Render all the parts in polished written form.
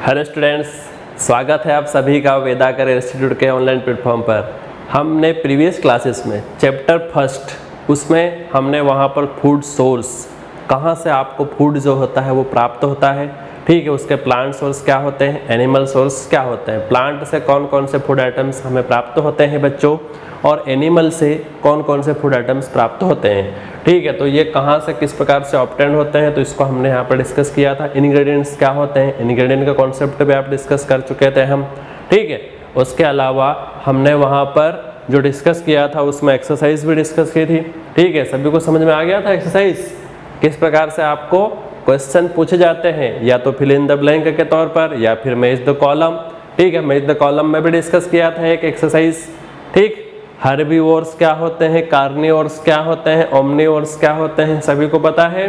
Hello students, स्वागत है आप सभी का वेदा करियर इंस्टीट्यूट के ऑनलाइन प्लेटफॉर्म पर। हमने प्रीवियस क्लासेस में चैप्टर फर्स्ट उसमें हमने वहाँ पर फूड सोर्स, कहाँ से आपको फूड जो होता है वो प्राप्त होता है, ठीक है, उसके प्लांट सोर्स क्या होते हैं, एनिमल सोर्स क्या होते हैं, प्लांट से कौन कौन से फूड आइटम्स हमें प्राप्त होते हैं बच्चों, और एनिमल से कौन कौन से फूड आइटम्स प्राप्त होते हैं, ठीक है। तो ये कहाँ से किस प्रकार से ऑब्टेन होते हैं, तो इसको हमने यहाँ पर डिस्कस किया था। इंग्रेडिएंट्स क्या होते हैं, इंग्रेडिएंट का कॉन्सेप्ट भी आप डिस्कस कर चुके थे हम, ठीक है। उसके अलावा हमने वहाँ पर जो डिस्कस किया था उसमें एक्सरसाइज भी डिस्कस की थी, ठीक है। सभी को समझ में आ गया था एक्सरसाइज किस प्रकार से आपको क्वेश्चन पूछे जाते हैं, या तो फिल इन द ब्लैंक के तौर पर या फिर मैच द कॉलम, ठीक है। मैच द कॉलम में भी डिस्कस किया था एक एक्सरसाइज, ठीक। हर्बीवोर्स क्या होते हैं, कार्निवोर्स क्या होते हैं, ओमनिवोर्स क्या होते हैं, सभी को पता है,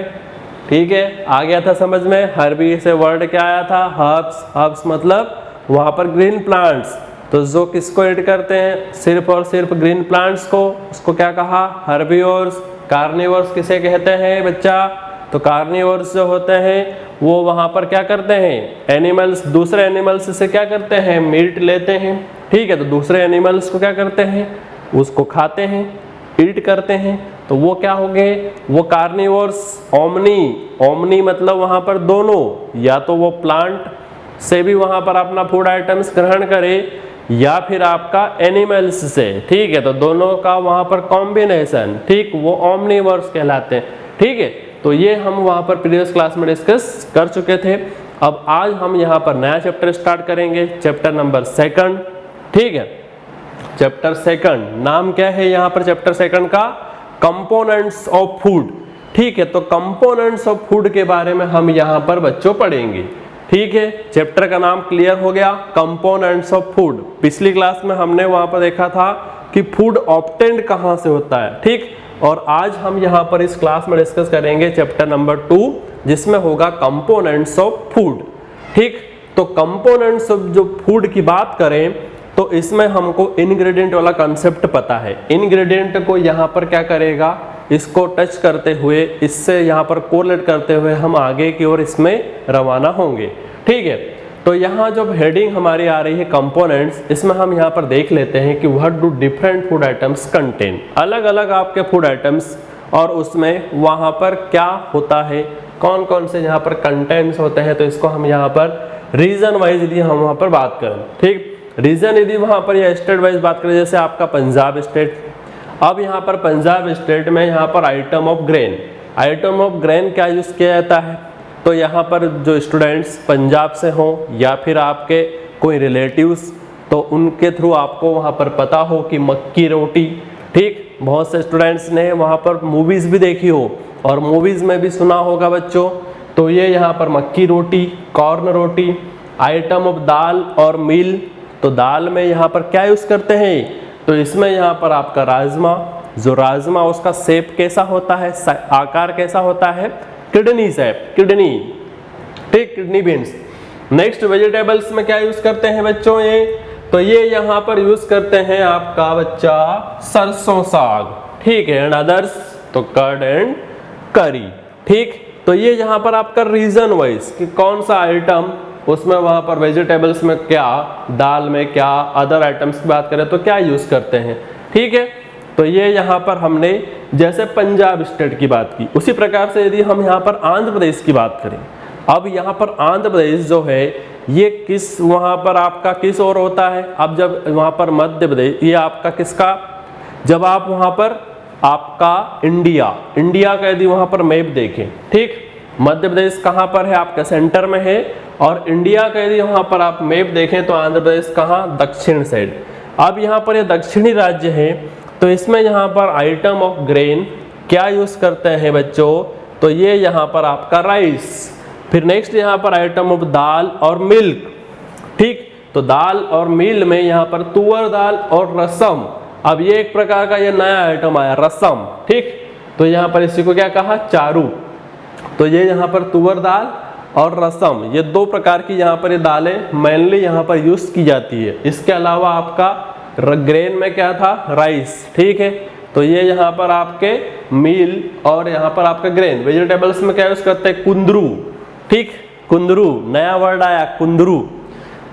ठीक है। आ गया था समझ में। हर्बी से वर्ड क्या आया था, हर्ब्स। हर्ब्स मतलब वहाँ पर ग्रीन प्लांट्स, तो जो किसको ऐड करते हैं, सिर्फ और सिर्फ ग्रीन प्लांट्स को, उसको क्या कहा, हर्बीवोर्स। कार्निवोर्स किसे कहते हैं बच्चा, तो कार्निवोर्स जो होते हैं वो वहाँ पर क्या करते हैं, एनिमल्स, दूसरे एनिमल्स से क्या करते हैं, मीट लेते हैं, ठीक है। तो दूसरे एनिमल्स को क्या करते हैं, उसको खाते हैं, ईट करते हैं, तो वो क्या हो गए, वो कार्निवोर्स। ओमनी मतलब वहाँ पर दोनों, या तो वो प्लांट से भी वहाँ पर अपना फूड आइटम्स ग्रहण करे या फिर आपका एनिमल्स से, ठीक है। तो दोनों का वहाँ पर कॉम्बिनेशन, ठीक, वो ओमनिवोर्स कहलाते हैं, ठीक है। तो ये हम वहाँ पर प्रीवियस क्लास में डिस्कस कर चुके थे। अब आज हम यहाँ पर नया चैप्टर स्टार्ट करेंगे, चैप्टर नंबर 2, ठीक है। चैप्टर 2 नाम क्या है यहाँ पर चैप्टर 2 का, कंपोनेंट्स ऑफ फूड, ठीक है। तो कंपोनेंट्स ऑफ फूड के बारे में हम यहाँ पर बच्चों पढ़ेंगे, ठीक है। चैप्टर का नाम क्लियर हो गया, कंपोनेंट्स ऑफ फूड। पिछली क्लास में हमने वहाँ पर देखा था कि फूड ऑब्टेन्ड कहाँ से होता है, ठीक। और आज हम यहाँ पर इस क्लास में डिस्कस करेंगे चैप्टर नंबर 2, जिसमें होगा कंपोनेंट्स ऑफ फूड, ठीक। तो कंपोनेंट्स ऑफ जो फूड की बात करें तो इसमें हमको इंग्रेडिएंट वाला कंसेप्ट पता है। इंग्रेडिएंट को यहाँ पर क्या करेगा, इसको टच करते हुए, इससे यहाँ पर कोरिलेट करते हुए हम आगे की ओर इसमें रवाना होंगे, ठीक है। तो यहाँ जब हेडिंग हमारी आ रही है कंपोनेंट्स, इसमें हम यहाँ पर देख लेते हैं कि what do different food items contain, अलग अलग आपके फूड आइटम्स, और उसमें वहाँ पर क्या होता है, कौन कौन से यहाँ पर कंटेंट्स होते हैं। तो इसको हम यहाँ पर रीजन वाइज यदि हम वहाँ पर बात करें, ठीक, रीजन यदि वहाँ पर या स्टेट वाइज बात करें, जैसे आपका पंजाब स्टेट। अब यहाँ पर पंजाब स्टेट में यहाँ पर item of grain, item of grain क्या यूज़ किया जाता है, तो यहाँ पर जो स्टूडेंट्स पंजाब से हों या फिर आपके कोई रिलेटिव्स, तो उनके थ्रू आपको वहाँ पर पता हो कि मक्की रोटी, ठीक। बहुत से स्टूडेंट्स ने वहाँ पर मूवीज़ भी देखी हो और मूवीज़ में भी सुना होगा बच्चों। तो ये यहाँ पर मक्की रोटी, कॉर्न रोटी। आइटम ऑफ दाल और मील, तो दाल में यहाँ पर क्या यूज़ करते हैं, तो इसमें यहाँ पर आपका राजमा, जो राजमा उसका शेप कैसा होता है, आकार कैसा होता है, किडनी शेप, किडनी, ठीक, किडनी बीन्स। नेक्स्ट वेजिटेबल्स में क्या यूज़ करते हैं बच्चों, ये तो ये यहाँ पर यूज़ करते हैं आपका बच्चा सरसों साग, ठीक है, एंड अदर्स तो कर्ड एंड करी, ठीक। तो ये यहाँ पर आपका रीजन वाइज कि कौन सा आइटम, उसमें वहाँ पर वेजिटेबल्स में क्या, दाल में क्या, अदर आइटम्स की बात करें तो क्या यूज़ करते हैं, ठीक है। तो ये यहाँ पर हमने जैसे पंजाब स्टेट की बात की, उसी प्रकार से यदि हम यहाँ पर आंध्र प्रदेश की बात करें, अब यहाँ पर आंध्र प्रदेश जो है ये किस, वहाँ पर आपका किस ओर होता है, अब जब वहाँ पर मध्य प्रदेश, ये आपका किसका, जब आप वहाँ पर आपका इंडिया का यदि वहाँ पर मैप देखें, ठीक, मध्य प्रदेश कहाँ पर है, आपका सेंटर में है, और इंडिया का यदि वहाँ पर आप मैप देखें तो आंध्र प्रदेश कहाँ, दक्षिण साइड। अब यहाँ पर ये दक्षिणी राज्य है, तो इसमें यहाँ पर आइटम ऑफ ग्रेन क्या यूज़ करते हैं बच्चों, तो ये यहाँ पर आपका राइस। फिर नेक्स्ट यहाँ पर आइटम ऑफ दाल और मिल्क, ठीक। तो दाल और मिल में यहाँ पर तुअर दाल और रसम। अब ये एक प्रकार का ये नया आइटम आया, रसम, ठीक। तो यहाँ पर इसी को क्या कहा, चारू। तो ये यहाँ पर तुअर दाल और रसम, ये दो प्रकार की यहाँ पर ये दालें मेनली यहाँ पर यूज़ की जाती है। इसके अलावा आपका ग्रेन में क्या था, राइस, ठीक है। तो ये यहाँ पर आपके मील और यहाँ पर आपका ग्रेन। वेजिटेबल्स में क्या यूज़ करते हैं, कुंदरू, ठीक, कुंदरू, नया वर्ड आया कुंदरू।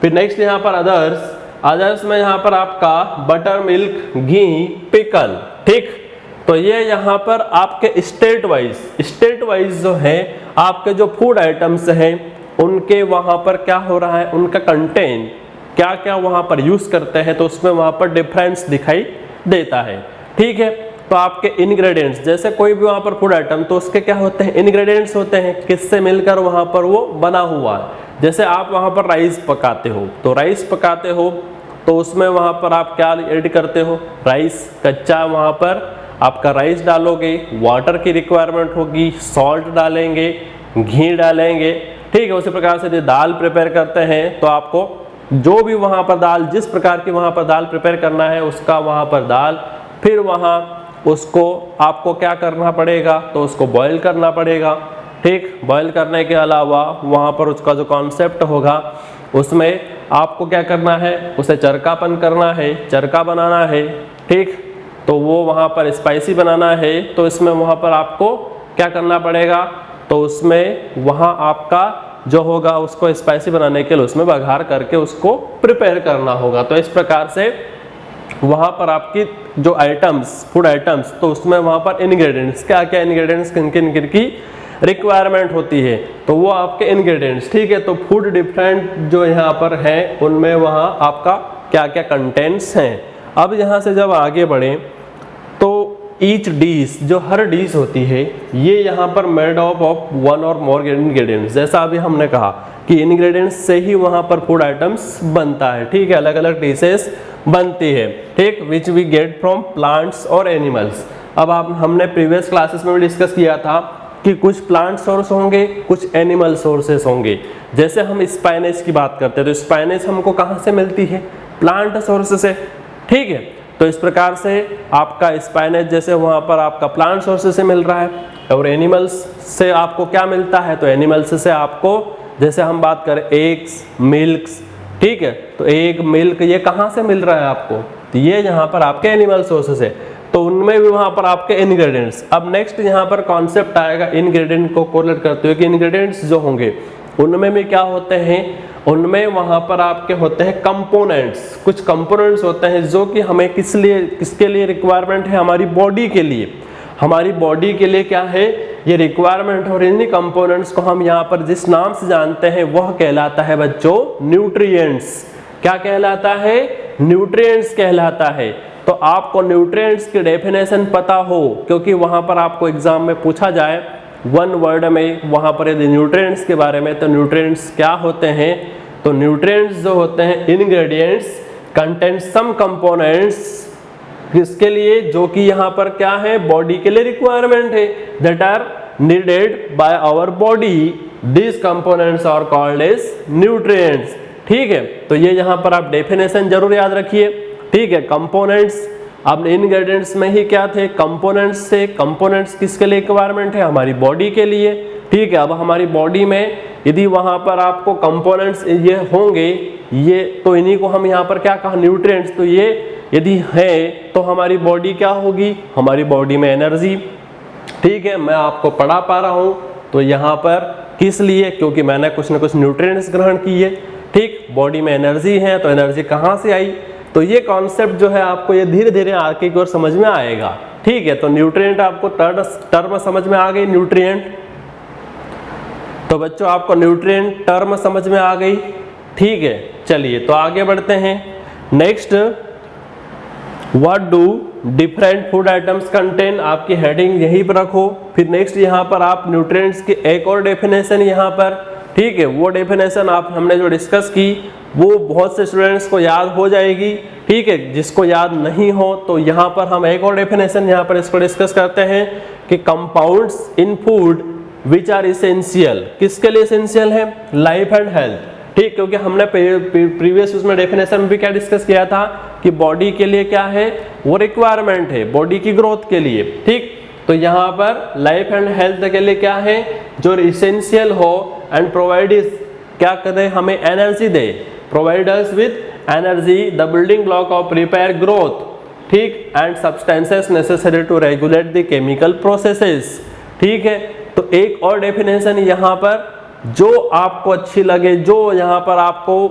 फिर नेक्स्ट यहाँ पर अदर्स, अदर्स में यहाँ पर आपका बटर मिल्क, घी, पिकल, ठीक। तो ये यहाँ पर आपके स्टेट वाइज जो है आपके जो फूड आइटम्स हैं उनके वहाँ पर क्या हो रहा है, उनका कंटेंट क्या क्या वहाँ पर यूज करते हैं, तो उसमें वहाँ पर डिफरेंस दिखाई देता है, ठीक है। तो आपके इंग्रेडिएंट्स, जैसे कोई भी वहाँ पर फूड आइटम तो उसके क्या होते हैं, इंग्रेडिएंट्स होते हैं, किससे मिलकर वहाँ पर वो बना हुआ है। जैसे आप वहाँ पर राइस पकाते हो, तो राइस पकाते हो तो उसमें वहाँ पर आप क्या ऐड करते हो, राइस कच्चा, वहाँ पर आपका राइस डालोगे, वाटर की रिक्वायरमेंट होगी, सॉल्ट डालेंगे, घी डालेंगे, ठीक है। उसी प्रकार से जो दाल प्रिपेयर करते हैं तो आपको जो भी वहाँ पर दाल, जिस प्रकार की वहाँ पर दाल प्रिपेयर करना है उसका वहाँ पर दाल, फिर वहाँ उसको आपको क्या करना पड़ेगा, तो उसको बॉईल करना पड़ेगा, ठीक। बॉईल करने के अलावा वहाँ पर उसका जो कॉन्सेप्ट होगा उसमें आपको क्या करना है, उसे चरकापन करना है, चरका बनाना है, ठीक। तो वो वहाँ पर स्पाइसी बनाना है, तो इसमें वहाँ पर आपको क्या करना पड़ेगा, तो उसमें वहाँ आपका जो होगा उसको स्पाइसी बनाने के लिए उसमें बघार करके उसको प्रिपेयर करना होगा। तो इस प्रकार से वहाँ पर आपकी जो आइटम्स, फूड आइटम्स, तो उसमें वहाँ पर इंग्रेडिएंट्स, क्या क्या इंग्रेडिएंट्स किन किन की रिक्वायरमेंट होती है, तो वो आपके इंग्रेडिएंट्स, ठीक है। तो फूड डिफरेंट जो यहाँ पर है उनमें वहाँ आपका क्या क्या कंटेंट्स हैं। अब यहाँ से जब आगे बढ़ें तो ईच डिश, जो हर डिश होती है ये यहाँ पर मेड ऑफ वन और मोर इंग्रेडिएंट्स, जैसा अभी हमने कहा कि इंग्रेडिएंट्स से ही वहाँ पर फूड आइटम्स बनता है, ठीक है। अलग अलग डिशेस बनती है, ठीक, which we get from plants और एनिमल्स। अब आप हमने प्रीवियस क्लासेस में भी डिस्कस किया था कि कुछ प्लांट सोर्स होंगे, कुछ एनिमल सोर्सेस होंगे। जैसे हम स्पाइनेज की बात करते हैं तो स्पाइनेज हमको कहाँ से मिलती है, प्लांट सोर्स से, ठीक है। तो इस प्रकार से आपका स्पाइनेज जैसे वहाँ पर आपका प्लांट सोर्स से मिल रहा है, और एनिमल्स से आपको क्या मिलता है, तो एनिमल्स से आपको, जैसे हम बात करें एग्स, मिल्क्स, ठीक है। तो एग, मिल्क ये कहाँ से मिल रहा है आपको, तो ये यहाँ पर आपके एनिमल सोर्सेस है, तो उनमें भी वहाँ पर आपके इंग्रेडिएंट्स। अब नेक्स्ट यहाँ पर कॉन्सेप्ट आएगा इंग्रेडिएंट को कोरिलेट करते हुए कि इंग्रेडिएंट्स जो होंगे उनमें भी क्या होते हैं, उनमें वहाँ पर आपके होते हैं कंपोनेंट्स, कुछ कंपोनेंट्स होते हैं जो कि हमें किसके लिए रिक्वायरमेंट है, हमारी बॉडी के लिए, हमारी बॉडी के लिए क्या है ये रिक्वायरमेंट। और इन्हीं कंपोनेंट्स को हम यहाँ पर जिस नाम से जानते हैं वह कहलाता है बच्चों न्यूट्रिएंट्स। क्या कहलाता है, न्यूट्रिएंट्स कहलाता है। तो आपको न्यूट्रिएंट्स की डेफिनेशन पता हो, क्योंकि वहाँ पर आपको एग्जाम में पूछा जाए वन वर्ड में वहाँ पर यदि न्यूट्रिएंट्स के बारे में, तो न्यूट्रिएंट्स क्या होते हैं, तो न्यूट्रिएंट्स जो होते हैं इंग्रेडिएंट्स कंटेन सम कंपोनेंट्स, किसके लिए, जो कि यहाँ पर क्या है, बॉडी के लिए रिक्वायरमेंट है, that are needed by our body, this components are called as nutrients, ठीक है। तो ये यहाँ पर आप डेफिनेशन जरूर याद रखिए, ठीक है। कंपोनेंट्स, अब इंग्रेडिएंट्स में ही क्या थे, कंपोनेंट्स से, कंपोनेंट्स किसके लिए रिक्वायरमेंट है, हमारी बॉडी के लिए, ठीक है। अब हमारी बॉडी में यदि वहाँ पर आपको कंपोनेंट्स ये होंगे, ये तो इन्हीं को हम यहाँ पर क्या कहा, न्यूट्रिएंट्स। तो ये यदि है तो हमारी बॉडी क्या होगी, हमारी बॉडी में एनर्जी, ठीक है। मैं आपको पढ़ा पा रहा हूँ तो यहाँ पर किस लिए, क्योंकि मैंने कुछ ना कुछ न्यूट्रिएंट्स ग्रहण किए, ठीक। बॉडी में एनर्जी है तो एनर्जी कहाँ से आई, तो ये कॉन्सेप्ट जो है आपको ये धीरे धीरे आगे की ओर समझ में आएगा, ठीक है। तो न्यूट्रिएंट आपको टर्म समझ में आ गई, न्यूट्रिएंट। तो बच्चों आपको न्यूट्रिएंट टर्म समझ में आ गई, ठीक है। चलिए तो आगे बढ़ते हैं। Next, what do different food items contain, आपकी हेडिंग यहीं पर रखो। फिर नेक्स्ट यहाँ पर आप न्यूट्रिएंट्स की एक और डेफिनेशन यहाँ पर, ठीक है, वो डेफिनेशन आप हमने जो डिस्कस की वो बहुत से स्टूडेंट्स को याद हो जाएगी, ठीक है। जिसको याद नहीं हो तो यहाँ पर हम एक और डेफिनेशन यहाँ पर इसको डिस्कस करते हैं कि compounds in food which are essential, किसके लिए इसेंशियल है, लाइफ एंड हेल्थ, ठीक। क्योंकि हमने प्रीवियस उसमें डेफिनेशन भी क्या डिस्कस किया था कि बॉडी के लिए क्या है, वो रिक्वायरमेंट है, बॉडी की ग्रोथ के लिए, ठीक। तो यहाँ पर लाइफ एंड हेल्थ के लिए क्या है, जो इसेंशियल हो एंड प्रोवाइड क्या करे, हमें एनर्जी दे, provide us with energy, the building block of prepare growth, ठीक, and substances necessary to regulate the chemical processes, ठीक है। तो एक और डेफिनेशन यहाँ पर जो आपको अच्छी लगे, जो यहाँ पर आपको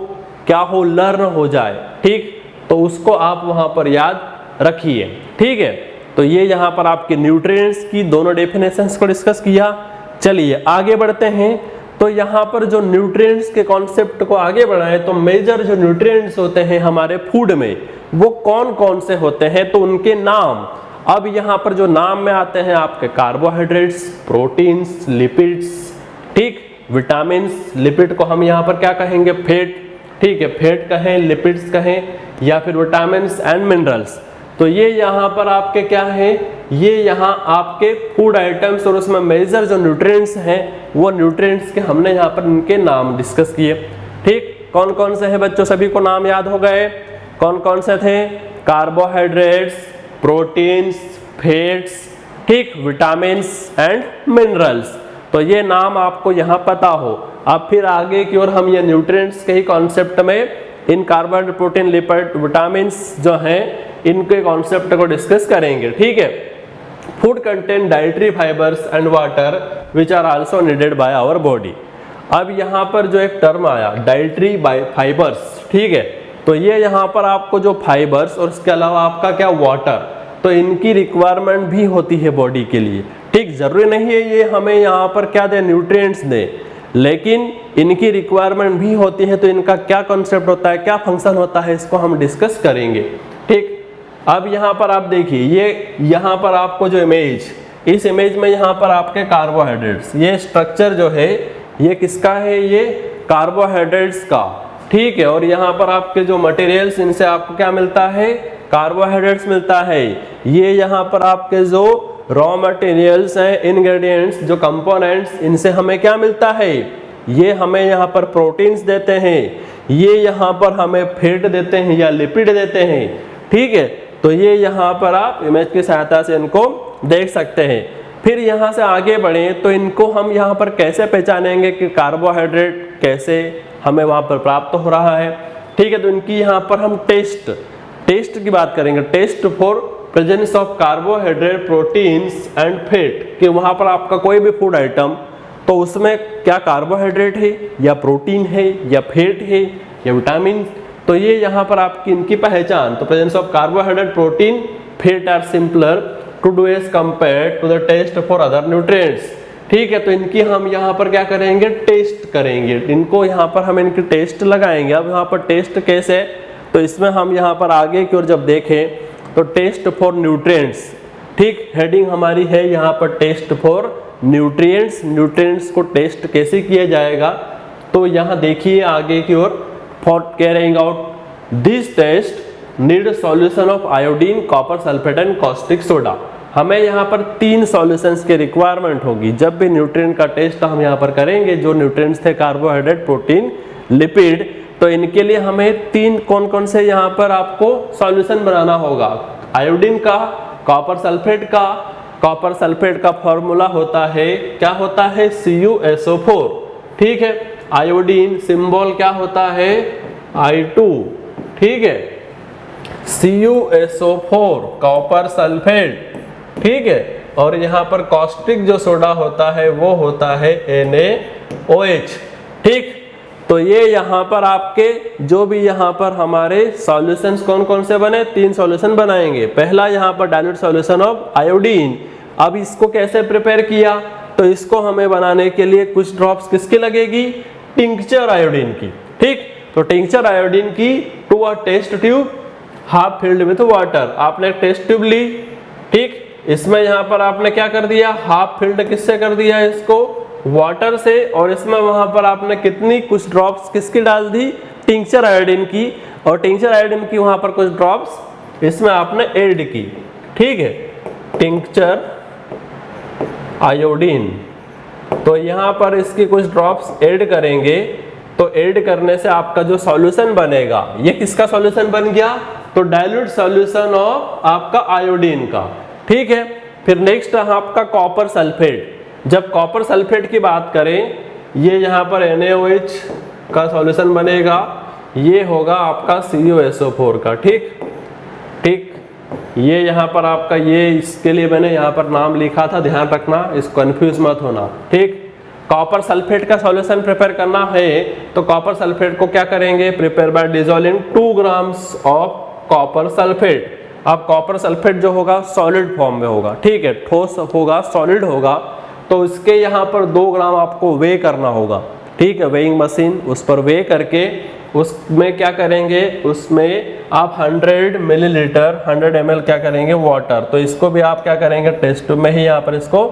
क्या हो, लर्न हो जाए, ठीक, तो उसको आप वहाँ पर याद रखिए, ठीक है। तो ये यहाँ पर आपके न्यूट्रिएंट्स की दोनों डेफिनेशंस को डिस्कस किया। चलिए आगे बढ़ते हैं। तो यहाँ पर जो न्यूट्रिएंट्स के कॉन्सेप्ट को आगे बढ़ाएं तो मेजर जो न्यूट्रिएंट्स होते हैं हमारे फूड में वो कौन कौन से होते हैं, तो उनके नाम। अब यहाँ पर जो नाम में आते हैं आपके कार्बोहाइड्रेट्स, प्रोटीन्स, लिपिड्स, ठीक, विटामिन्स, लिपिड को हम यहाँ पर क्या कहेंगे, फैट, ठीक है, फैट कहें, लिपिड्स कहें, या फिर विटामिन्स एंड मिनरल्स। तो ये यहाँ पर आपके क्या है, ये यहाँ आपके फूड आइटम्स और उसमें मेजर जो न्यूट्रिएंट्स हैं वो न्यूट्रिएंट्स के हमने यहाँ पर इनके नाम डिस्कस किए, ठीक। कौन कौन से हैं बच्चों, सभी को नाम याद हो गए, कौन कौन से थे, कार्बोहाइड्रेट्स, प्रोटीन्स, फैट्स, ठीक, विटामिन्स एंड मिनरल्स। तो ये नाम आपको यहाँ पता हो। अब फिर आगे की ओर हम ये न्यूट्रिएंट्स के ही कॉन्सेप्ट में इन कार्बोहाइड्रेट, प्रोटीन, लिपिड, विटामिन्स जो हैं इनके कॉन्सेप्ट को डिस्कस करेंगे, ठीक है। Food contain dietary fibres and water which are also needed by our body. अब यहाँ पर जो एक टर्म आया डाइटरी फाइबर्स, ठीक है, तो ये यहाँ पर आपको जो फाइबर्स और इसके अलावा आपका क्या, वाटर, तो इनकी रिक्वायरमेंट भी होती है बॉडी के लिए, ठीक। जरूरी नहीं है ये हमें यहाँ पर क्या दे, न्यूट्रिएंट्स दे, लेकिन इनकी रिक्वायरमेंट भी होती है। तो इनका क्या कॉन्सेप्ट होता है, क्या फंक्शन होता है, इसको हम डिस्कस करेंगे, ठीक। अब यहाँ पर आप देखिए, ये यहाँ पर आपको जो इमेज, इस इमेज में यहाँ पर आपके कार्बोहाइड्रेट्स, ये स्ट्रक्चर जो है ये किसका है, ये कार्बोहाइड्रेट्स का, ठीक है। और यहाँ पर आपके जो मटेरियल्स, इनसे आपको क्या मिलता है, कार्बोहाइड्रेट्स मिलता है। ये यहाँ पर आपके जो रॉ मटेरियल्स हैं, इंग्रेडिएंट्स, जो कंपोनेंट्स, इनसे हमें क्या मिलता है, ये हमें यहाँ पर प्रोटीन्स देते हैं, ये यहाँ पर हमें फैट देते हैं या लिपिड देते हैं, ठीक है। तो ये यहाँ पर आप इमेज की सहायता से इनको देख सकते हैं। फिर यहाँ से आगे बढ़ें तो इनको हम यहाँ पर कैसे पहचानेंगे कि कार्बोहाइड्रेट कैसे हमें वहाँ पर प्राप्त हो रहा है, ठीक है। तो इनकी यहाँ पर हम टेस्ट की बात करेंगे, test for presence of carbohydrate, proteins and fat, कि वहाँ पर आपका कोई भी फूड आइटम तो उसमें क्या कार्बोहाइड्रेट है या प्रोटीन है या फैट है या विटामिन, तो ये यहाँ पर आपकी इनकी पहचान। तो presence of carbohydrate, protein, fat are simpler to do as compare to the test for other nutrients, ठीक है। तो इनकी हम यहाँ पर क्या करेंगे, टेस्ट करेंगे, इनको यहाँ पर हम इनकी टेस्ट लगाएंगे। अब यहाँ पर टेस्ट कैसे, तो इसमें हम यहाँ पर आगे की ओर जब देखें तो टेस्ट फॉर न्यूट्रिएंट्स, ठीक, हेडिंग हमारी है यहाँ पर टेस्ट फॉर न्यूट्रिएंट्स। न्यूट्रिएंट्स को टेस्ट कैसे किया जाएगा, तो यहाँ देखिए आगे की ओर, for carrying out this test need solution of iodine, copper sulphate and caustic soda. हमें यहाँ पर 3 सॉल्यूशंस की रिक्वायरमेंट होगी जब भी न्यूट्रिएंट का टेस्ट हम यहाँ पर करेंगे। जो न्यूट्रिएंट्स थे कार्बोहाइड्रेट, प्रोटीन, लिपिड, तो इनके लिए हमें 3 कौन कौन से यहाँ पर आपको सॉल्यूशन बनाना होगा, आयोडीन का, कॉपर सल्फेट का। कॉपर सल्फेट का फॉर्मूला होता है, क्या होता है, CuSO4, ठीक है। आयोडीन सिंबल क्या होता है, I2, ठीक है। CuSO4 कॉपर सल्फेट, ठीक है। और यहाँ पर कॉस्टिक जो सोडा होता है वो होता है NaOH, ठीक। तो ये यहाँ पर आपके जो भी यहाँ पर हमारे सॉल्यूशंस कौन कौन से बने, 3 सॉल्यूशन बनाएंगे। पहला यहाँ पर डाइल्यूट सॉल्यूशन ऑफ आयोडीन। अब इसको कैसे प्रिपेयर किया, तो इसको हमें बनाने के लिए कुछ ड्रॉप्स किसकी लगेगी, टिंक्चर आयोडीन की, ठीक। तो टिंक्चर आयोडीन की to a test tube half filled with water. आपने टेस्ट ट्यूब ली, ठीक, इसमें यहाँ पर आपने क्या कर दिया, हाफ फिल्ड किससे कर दिया, इसको वाटर से, और इसमें वहां पर आपने कितनी, कुछ ड्रॉप्स किसकी डाल दी, टिंक्चर आयोडीन की, और टिंक्चर आयोडीन की वहां पर कुछ ड्रॉप्स इसमें आपने ऐड की, ठीक है, टिंक्चर आयोडीन। तो यहाँ पर इसकी कुछ ड्रॉप्स ऐड करेंगे, तो ऐड करने से आपका जो सॉल्यूशन बनेगा, ये किसका सॉल्यूशन बन गया, तो डाइल्यूट सॉल्यूशन ऑफ आपका आयोडीन का, ठीक है। फिर नेक्स्ट आपका कॉपर सल्फेट। जब कॉपर सल्फेट की बात करें, ये यहाँ पर NaOH का सॉल्यूशन बनेगा, ये होगा आपका CuSO4 का, ठीक। ये यहाँ पर आपका, ये इसके लिए मैंने यहाँ पर नाम लिखा था, ध्यान रखना, इसको कंफ्यूज मत होना, ठीक। कॉपर सल्फेट का सॉल्यूशन प्रिपेयर करना है तो कॉपर सल्फेट को क्या करेंगे, prepare by dissolving 2 grams of copper sulphate. अब कॉपर सल्फेट जो होगा सॉलिड फॉर्म में होगा, ठीक है, ठोस होगा, सॉलिड होगा, तो इसके यहाँ पर 2 ग्राम आपको वे करना होगा, ठीक है, वेइंग मशीन उस पर वे करके उसमें क्या करेंगे, उसमें आप 100 मिलीलीटर 100 ml क्या करेंगे वाटर, तो इसको भी आप क्या करेंगे टेस्ट ट्यूब में ही यहाँ पर इसको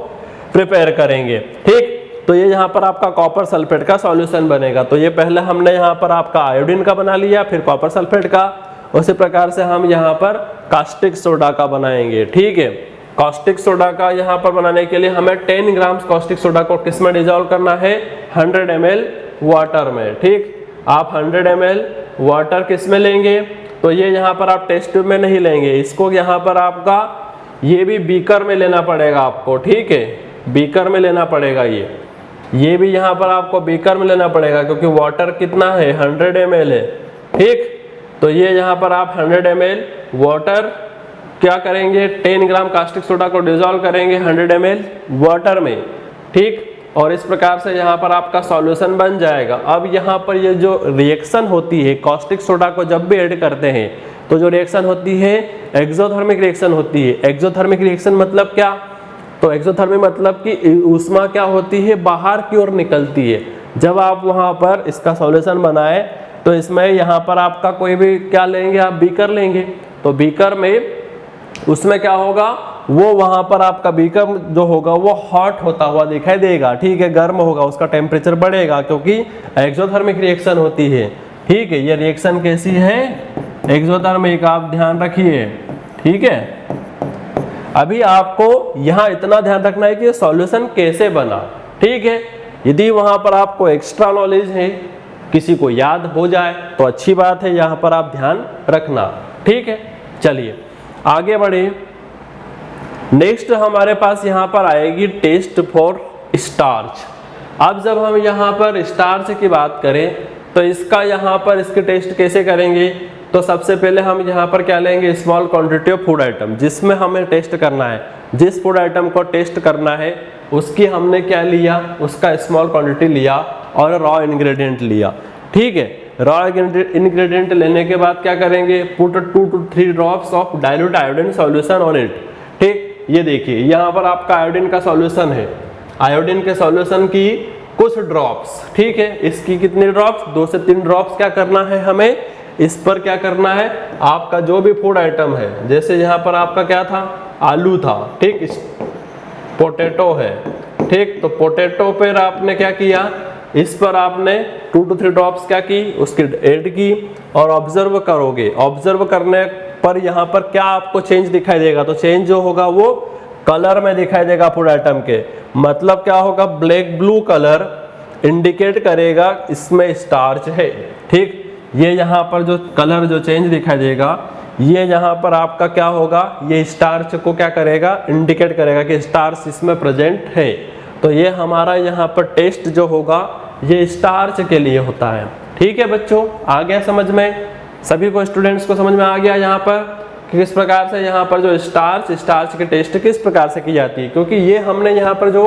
प्रिपेयर करेंगे, ठीक। तो ये यहाँ पर आपका कॉपर सल्फेट का सॉल्यूशन बनेगा। तो ये पहले हमने यहाँ पर आपका आयोडीन का बना लिया, फिर कॉपर सल्फेट का, उसी प्रकार से हम यहाँ पर कास्टिक सोडा का बनाएंगे, ठीक है। कास्टिक सोडा का यहाँ पर बनाने के लिए हमें 10 ग्राम कास्टिक सोडा को किस में डिजोल्व करना है, 100 ml वाटर में, ठीक। आप 100 ml वाटर किस में लेंगे, तो ये यहाँ पर आप टेस्ट ट्यूब में नहीं लेंगे, इसको यहाँ पर आपका ये भी बीकर में लेना पड़ेगा आपको, ठीक है, बीकर में लेना पड़ेगा, ये भी यहाँ पर आपको बीकर में लेना पड़ेगा क्योंकि वाटर कितना है 100 ml है, ठीक। तो ये यहाँ पर आप 100 ml वाटर क्या करेंगे, 10 ग्राम कास्टिक सोडा को डिजोल्व करेंगे 100 ml वाटर में, ठीक। और इस प्रकार से यहाँ पर आपका सॉल्यूशन बन जाएगा। अब यहाँ पर ये जो रिएक्शन होती है कास्टिक सोडा को जब भी ऐड करते हैं तो जो रिएक्शन होती है एक्सोथर्मिक रिएक्शन होती है। एक्सोथर्मिक रिएक्शन मतलब क्या, तो एक्सोथर्मिक मतलब कि ऊष्मा क्या होती है, बाहर की ओर निकलती है। जब आप वहाँ पर इसका सॉल्यूशन बनाए तो इसमें यहाँ पर आपका कोई भी क्या लेंगे, आप बीकर लेंगे, तो बीकर में उसमें क्या होगा, वो वहाँ पर आपका बीकर जो होगा वो हॉट होता हुआ दिखाई देगा, ठीक है, गर्म होगा, उसका टेम्परेचर बढ़ेगा क्योंकि एक्सोथर्मिक रिएक्शन होती है, ठीक है। ये रिएक्शन कैसी है, एक्सोथर्मिक, आप ध्यान रखिए, ठीक है। अभी आपको यहाँ इतना ध्यान रखना है कि सॉल्यूशन कैसे बना, ठीक है। यदि वहाँ पर आपको एक्स्ट्रा नॉलेज है, किसी को याद हो जाए तो अच्छी बात है, यहाँ पर आप ध्यान रखना, ठीक है। चलिए आगे बढ़े। नेक्स्ट हमारे पास यहाँ पर आएगी टेस्ट फॉर स्टार्च। अब जब हम यहाँ पर स्टार्च की बात करें तो इसका यहाँ पर इसके टेस्ट कैसे करेंगे, तो सबसे पहले हम यहाँ पर क्या लेंगे, small quantity of food item, जिसमें हमें टेस्ट करना है, जिस फूड आइटम को टेस्ट करना है उसकी हमने क्या लिया, उसका स्मॉल क्वांटिटी लिया और रॉ इंग्रेडिएंट लिया, ठीक है। रॉ इंग्रेडिएंट लेने के बाद क्या करेंगे, put 2 to 3 drops of dilute iodine solution on it, ठीक। ये देखिए यहाँ पर आपका आयोडीन का सॉल्यूशन है, आयोडीन के सॉल्यूशन की कुछ ड्रॉप्स, ठीक है। इसकी कितनी ड्रॉप्स, 2 से 3 ड्रॉप्स क्या करना है हमें, इस पर क्या करना है, आपका जो भी फूड आइटम है, जैसे यहाँ पर आपका क्या था, आलू था, ठीक, पोटैटो है, ठीक। तो पोटैटो पर आपने क्या किया, इस पर आपने 2 to 3 ड्रॉप्स क्या की, उसकी ऐड की और ऑब्जर्व करोगे। ऑब्जर्व करने पर यहाँ पर क्या आपको चेंज दिखाई देगा, तो चेंज जो होगा वो कलर में दिखाई देगा फूड आइटम के, मतलब क्या होगा, ब्लैक ब्लू कलर इंडिकेट करेगा इसमें स्टार्च है, ठीक। ये यहाँ पर जो कलर जो चेंज दिखाई देगा, ये यहाँ पर आपका क्या होगा, ये स्टार्च को क्या करेगा, इंडिकेट करेगा कि स्टार्च इसमें प्रेजेंट है। तो ये हमारा यहाँ पर टेस्ट जो होगा ये स्टार्च के लिए होता है, ठीक है बच्चों। आ गया समझ में, सभी को स्टूडेंट्स को समझ में आ गया यहाँ पर कि किस प्रकार से यहाँ पर जो स्टार्च के टेस्ट किस प्रकार से की जाती है, क्योंकि ये हमने यहाँ पर जो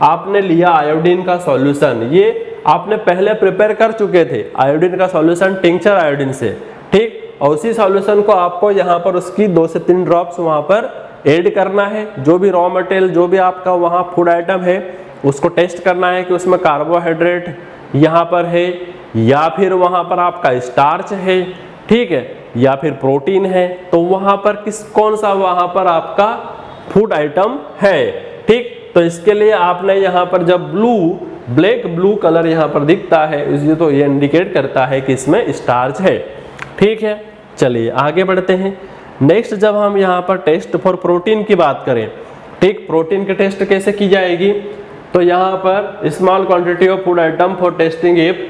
आपने लिया आयोडीन का सॉल्यूशन, ये आपने पहले प्रिपेयर कर चुके थे आयोडीन का सॉल्यूशन टिंचर आयोडीन से, ठीक। और उसी सॉल्यूशन को आपको यहाँ पर उसकी 2 से 3 ड्रॉप्स वहाँ पर ऐड करना है। जो भी रॉ मटेरियल, जो भी आपका वहाँ फूड आइटम है, उसको टेस्ट करना है कि उसमें कार्बोहाइड्रेट यहाँ पर है या फिर वहाँ पर आपका स्टार्च है, ठीक है, या फिर प्रोटीन है, तो वहाँ पर कौन सा वहाँ पर आपका फूड आइटम है, ठीक। तो इसके लिए आपने यहाँ पर जब ब्लैक ब्लू कलर यहाँ पर दिखता है, इसलिए तो ये इंडिकेट करता है कि इसमें स्टार्च है, ठीक है। चलिए आगे बढ़ते हैं। नेक्स्ट जब हम यहाँ पर टेस्ट फॉर प्रोटीन की बात करें, ठीक, प्रोटीन की टेस्ट कैसे की जाएगी, तो यहाँ पर small quantity of food item for testing if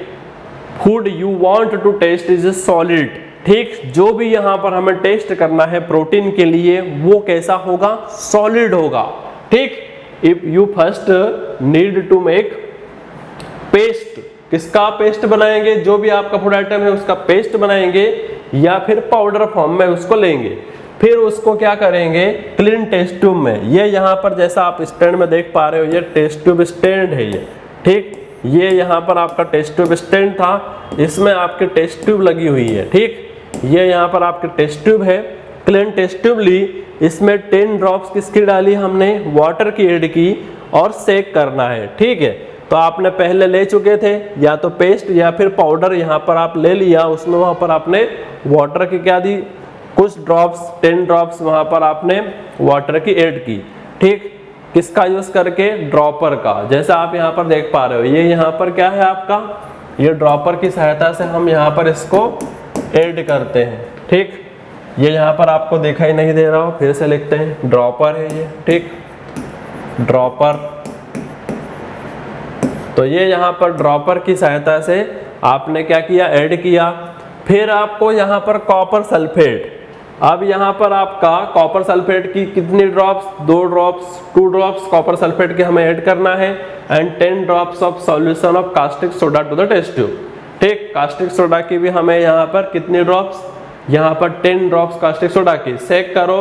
food you want to test is solid, ठीक। जो भी यहाँ पर हमें टेस्ट करना है प्रोटीन के लिए वो कैसा होगा, सॉलिड होगा, ठीक। If you first need to make paste, किसका पेस्ट बनाएंगे, जो भी आपका फूड आइटम है उसका पेस्ट बनाएंगे या फिर पाउडर फॉर्म में उसको लेंगे, फिर उसको क्या करेंगे, क्लीन टेस्ट ट्यूब में, ये यहाँ पर जैसा आप स्टैंड में देख पा रहे हो, ये टेस्ट ट्यूब स्टैंड है ये, ठीक। ये यहाँ पर आपका टेस्ट ट्यूब स्टैंड था, इसमें आपके टेस्ट ट्यूब लगी हुई है, ठीक। ये यहाँ पर आपके टेस्ट ट्यूब है, क्लीन टेस्ट ट्यूब ली, इसमें 10 ड्रॉप्स किसकी डाली हमने, वाटर की ऐड की और सेक करना है, ठीक है। तो आपने पहले ले चुके थे या तो पेस्ट या फिर पाउडर, यहाँ पर आप ले लिया, उसमें वहाँ पर आपने वाटर की क्या दी, कुछ ड्रॉप्स 10 ड्रॉप्स वहाँ पर आपने वाटर की ऐड की, ठीक। किसका यूज करके, ड्रॉपर का। जैसा आप यहाँ पर देख पा रहे हो, ये यहाँ पर क्या है आपका, ये ड्रॉपर की सहायता से हम यहाँ पर इसको ऐड करते हैं, ठीक। ये यहाँ पर आपको दिखाई नहीं दे रहा हो, फिर से लिखते हैं, ड्रॉपर है ये, ठीक, ड्रॉपर। तो ये यहाँ पर ड्रॉपर की सहायता से आपने क्या किया, ऐड किया। फिर आपको यहाँ पर कॉपर सल्फेट, अब यहाँ पर आपका कॉपर सल्फेट की कितनी drops, 2 drops, 2 drops copper sulphate के हमें ऐड करना है and 10 drops of solution of caustic soda to the test tube, ठीक। कास्टिक सोडा की भी हमें यहाँ पर कितनी ड्रॉप्स, यहाँ पर 10 ड्रॉप्स कास्टिक सोडा की, सेक करो।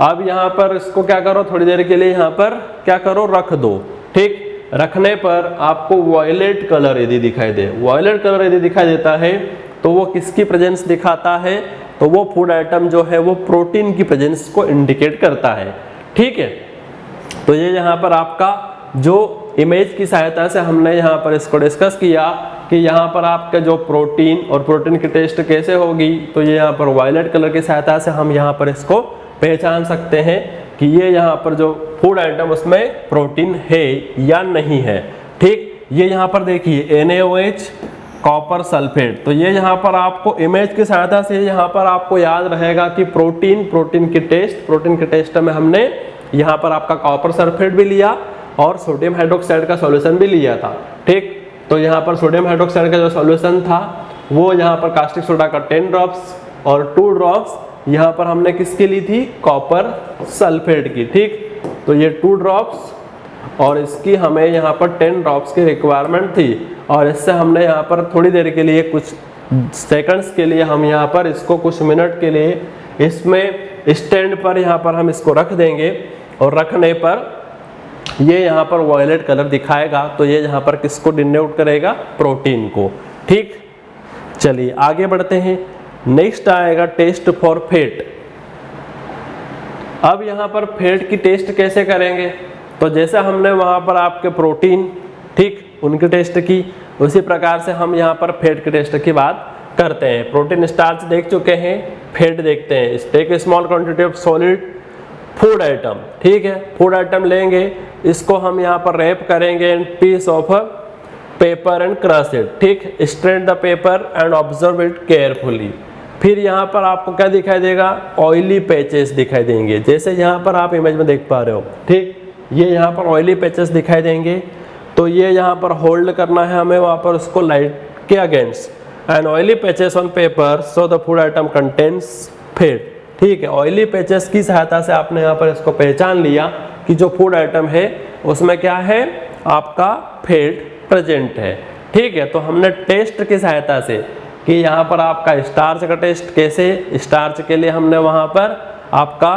अब यहाँ पर इसको क्या करो, थोड़ी देर के लिए यहाँ पर क्या करो, रख दो, ठीक। रखने पर आपको वॉयलेट कलर यदि दिखाई दे, वॉयलेट कलर यदि दिखाई देता है तो वो किसकी प्रेजेंस दिखाता है, तो वो फूड आइटम जो है वो प्रोटीन की प्रेजेंस को इंडिकेट करता है, ठीक है। तो ये यहाँ पर आपका जो इमेज की सहायता से हमने यहाँ पर इसको डिस्कस किया कि यहाँ पर आपका जो प्रोटीन और प्रोटीन की टेस्ट कैसे होगी, तो ये यहाँ पर वायलेट कलर की सहायता से हम यहाँ पर इसको पहचान सकते हैं कि ये यहाँ पर जो फूड आइटम उसमें प्रोटीन है या नहीं है, ठीक। ये यहाँ पर देखिए NaOH कॉपर सल्फेट, तो ये यहाँ पर आपको इमेज की सहायता से यहाँ पर आपको याद रहेगा कि प्रोटीन की टेस्ट में हमने यहाँ पर आपका कॉपर सल्फेट भी लिया और सोडियम हाइड्रोक्साइड का सॉल्यूशन भी लिया था, ठीक। तो यहाँ पर सोडियम हाइड्रोक्साइड का जो सॉल्यूशन था वो यहाँ पर कास्टिक सोडा का 10 ड्रॉप्स और 2 ड्रॉप्स यहाँ पर हमने किसकी ली थी, कॉपर सल्फेट की, ठीक। तो ये 2 ड्रॉप्स और इसकी हमें यहाँ पर 10 ड्रॉप्स की रिक्वायरमेंट थी और इससे हमने यहाँ पर थोड़ी देर के लिए, कुछ सेकंड्स के लिए हम यहाँ पर इसको कुछ मिनट के लिए इसमें स्टैंड पर यहाँ पर हम इसको रख देंगे और रखने पर ये यहाँ पर वॉयलेट कलर दिखाएगा। तो ये यहाँ पर किसको डिनोट करेगा, प्रोटीन को, ठीक। चलिए आगे बढ़ते हैं। नेक्स्ट आएगा टेस्ट फॉर फैट। अब यहाँ पर फैट की टेस्ट कैसे करेंगे, तो जैसे हमने वहाँ पर आपके प्रोटीन, ठीक, उनकी टेस्ट की, उसी प्रकार से हम यहाँ पर फैट की टेस्ट की बात करते हैं। प्रोटीन स्टार्च देख चुके हैं, फैट देखते हैं। Take small quantity of solid food item, ठीक है। फूड आइटम लेंगे, इसको हम यहाँ पर रैप करेंगे in piece of paper and crush it, ठीक। Straight the paper and observe it carefully. फिर यहाँ पर आपको क्या दिखाई देगा, ऑयली पैचेस दिखाई देंगे, जैसे यहाँ पर आप इमेज में देख पा रहे हो, ठीक। ये यहाँ पर ऑयली पैचेस दिखाई देंगे, तो ये यहाँ पर होल्ड करना है हमें वहाँ पर उसको लाइट के against. And oily patches on paper so the food item contains fat, ठीक है। ऑयली पैचेस की सहायता से आपने यहाँ पर इसको पहचान लिया कि जो फूड आइटम है उसमें क्या है, आपका फैट प्रेजेंट है, ठीक है। तो हमने टेस्ट की सहायता से कि यहाँ पर आपका स्टार्च का टेस्ट कैसे, स्टार्च के लिए हमने वहाँ पर आपका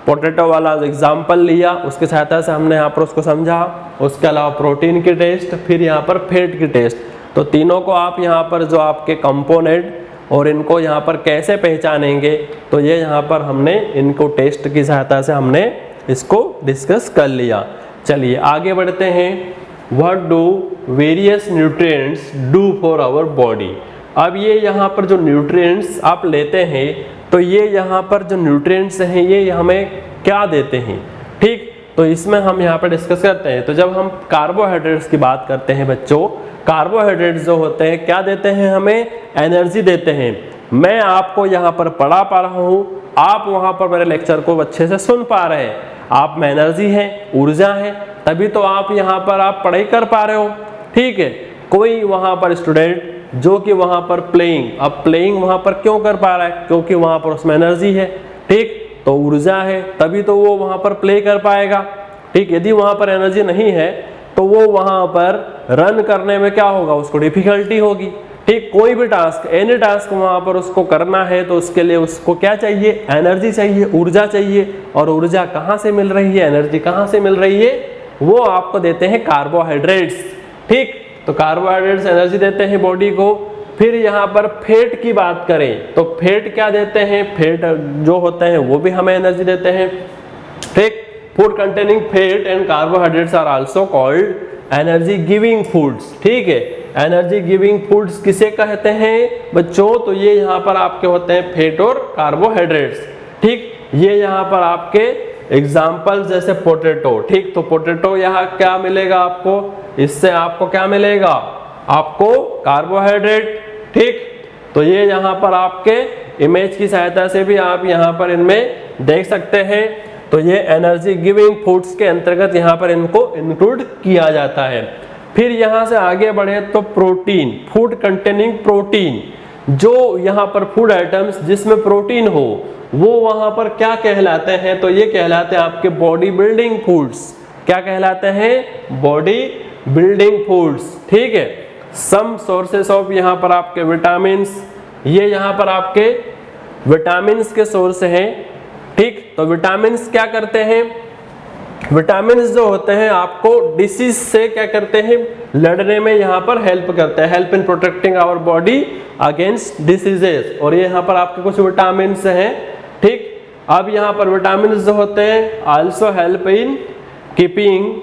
पोटैटो वाला एग्जाम्पल लिया, उसकी सहायता से हमने यहाँ पर उसको समझा। उसके अलावा प्रोटीन की टेस्ट, फिर यहाँ पर फैट की टेस्ट। तो तीनों को आप यहाँ पर जो आपके कंपोनेंट और इनको यहाँ पर कैसे पहचानेंगे, तो ये यहाँ पर हमने इनको टेस्ट की सहायता से हमने इसको डिस्कस कर लिया। चलिए आगे बढ़ते हैं। What do various nutrients do for our body. अब ये यहाँ पर जो न्यूट्रिएंट्स आप लेते हैं, तो ये यहाँ पर जो न्यूट्रिएंट्स हैं ये हमें क्या देते हैं, ठीक। तो इसमें हम यहाँ पर डिस्कस करते हैं। तो जब हम कार्बोहाइड्रेट्स की बात करते हैं बच्चों, कार्बोहाइड्रेट्स जो होते हैं क्या देते हैं, हमें एनर्जी देते हैं। मैं आपको यहाँ पर पढ़ा पा रहा हूँ, आप वहाँ पर मेरे लेक्चर को अच्छे से सुन पा रहे हैं, आप में एनर्जी है, ऊर्जा है, तभी तो आप यहाँ पर आप पढ़ाई कर पा रहे हो, ठीक है। कोई वहाँ पर स्टूडेंट जो कि वहाँ पर प्लेइंग, अब प्लेइंग वहाँ पर क्यों कर पा रहा है, क्योंकि वहाँ पर उसमें एनर्जी है, ठीक। तो ऊर्जा है, तभी तो वो वहाँ पर प्ले कर पाएगा, ठीक। यदि वहाँ पर एनर्जी नहीं है तो वो वहाँ पर रन करने में क्या होगा, उसको डिफिकल्टी होगी, ठीक। कोई भी टास्क, एनी टास्क वहाँ पर उसको करना है तो उसके लिए उसको क्या चाहिए, एनर्जी चाहिए, ऊर्जा चाहिए। और ऊर्जा कहाँ से मिल रही है, एनर्जी कहाँ से मिल रही है, वो आपको देते हैं कार्बोहाइड्रेट्स, ठीक। तो कार्बोहाइड्रेट्स एनर्जी देते हैं बॉडी को। फिर यहाँ पर फैट की बात करें तो फैट क्या देते हैं, फैट जो होते हैं वो भी हमें एनर्जी देते हैं, ठीक। Food containing fat and carbohydrates are also called energy giving foods, ठीक है। एनर्जी गिविंग फूड्स किसे कहते हैं बच्चों, तो ये यहाँ पर आपके होते हैं फैट और कार्बोहाइड्रेट्स, ठीक। ये यहाँ पर आपके एग्जाम्पल जैसे पोटैटो, ठीक। तो पोटैटो यहाँ क्या मिलेगा आपको, इससे आपको क्या मिलेगा, आपको कार्बोहाइड्रेट, ठीक। तो ये यहाँ पर आपके इमेज की सहायता से भी आप यहाँ पर इनमें देख सकते हैं। तो ये एनर्जी गिविंग फूड्स के अंतर्गत यहाँ पर इनको इंक्लूड किया जाता है। फिर यहाँ से आगे बढ़े तो प्रोटीन, फूड कंटेनिंग प्रोटीन, जो यहाँ पर फूड आइटम्स जिसमें प्रोटीन हो वो वहाँ पर क्या कहलाते हैं, तो ये कहलाते हैं आपके बॉडी बिल्डिंग फूड्स। क्या कहलाते हैं, बॉडी बिल्डिंग फूड्स, ठीक है। सम सोर्सेस ऑफ यहाँ पर आपके विटामिन्स, ये यहाँ पर आपके विटामिन्स के सोर्स हैं, ठीक। तो विटामिन्स क्या करते हैं, विटामिन्स जो होते हैं आपको डिसीज से क्या करते हैं, लड़ने में यहाँ पर हेल्प करते हैं, help in protecting our body against diseases. और ये यहाँ पर आपके कुछ विटामिन्स हैं, ठीक। अब यहाँ पर विटामिन्स जो होते हैं also help in keeping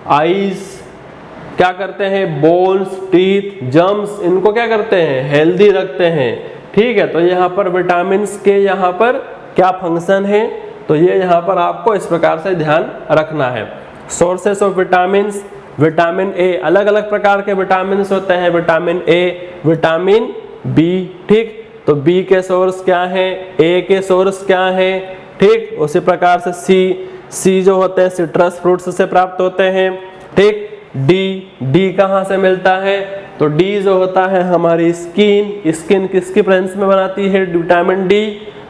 eyes, क्या करते हैं, बोन्स, टीथ, जर्म्स, इनको क्या करते हैं, हेल्दी रखते हैं, ठीक है। तो यहाँ पर विटामिन्स के यहाँ पर क्या फंक्शन है, तो ये यहाँ पर आपको इस प्रकार से ध्यान रखना है। Sources of vitamins, vitamin A, अलग अलग प्रकार के विटामिन्स होते हैं, विटामिन ए, विटामिन बी, ठीक। तो बी के सोर्स क्या है, ए के सोर्स क्या है, ठीक। उसी प्रकार से सी जो होते हैं सिट्रस फ्रूट्स से प्राप्त होते हैं, ठीक। डी कहाँ से मिलता है, तो डी जो होता है हमारी स्किन किसकी प्रेजेंस में बनाती है, विटामिन डी।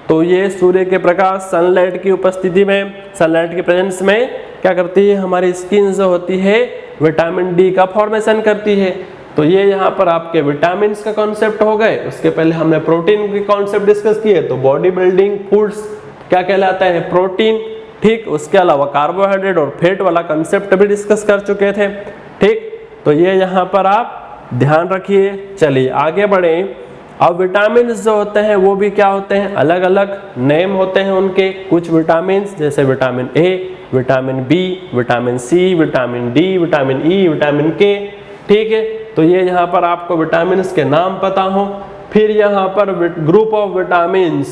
तो ये सूर्य के प्रकाश, सनलाइट की उपस्थिति में, सनलाइट की प्रेजेंस में क्या करती है, हमारी स्किन जो होती है विटामिन डी का फॉर्मेशन करती है। तो ये यहाँ पर आपके विटामिन्स का कॉन्सेप्ट हो गए। उसके पहले हमने प्रोटीन के कॉन्सेप्ट डिस्कस किए, तो बॉडी बिल्डिंग फूड्स क्या कहलाता है, प्रोटीन, ठीक। उसके अलावा कार्बोहाइड्रेट और फैट वाला कंसेप्ट भी डिस्कस कर चुके थे, ठीक। तो ये यहाँ पर आप ध्यान रखिए। चलिए आगे बढ़े। अब विटामिन जो होते हैं वो भी क्या होते हैं, अलग अलग नेम होते हैं उनके। कुछ विटामिन जैसे vitamin A, vitamin B, vitamin C, vitamin D, vitamin E, vitamin K, ठीक है। तो ये यहाँ पर आपको विटामिन के नाम पता हो। फिर यहाँ पर ग्रुप ऑफ विटामिन,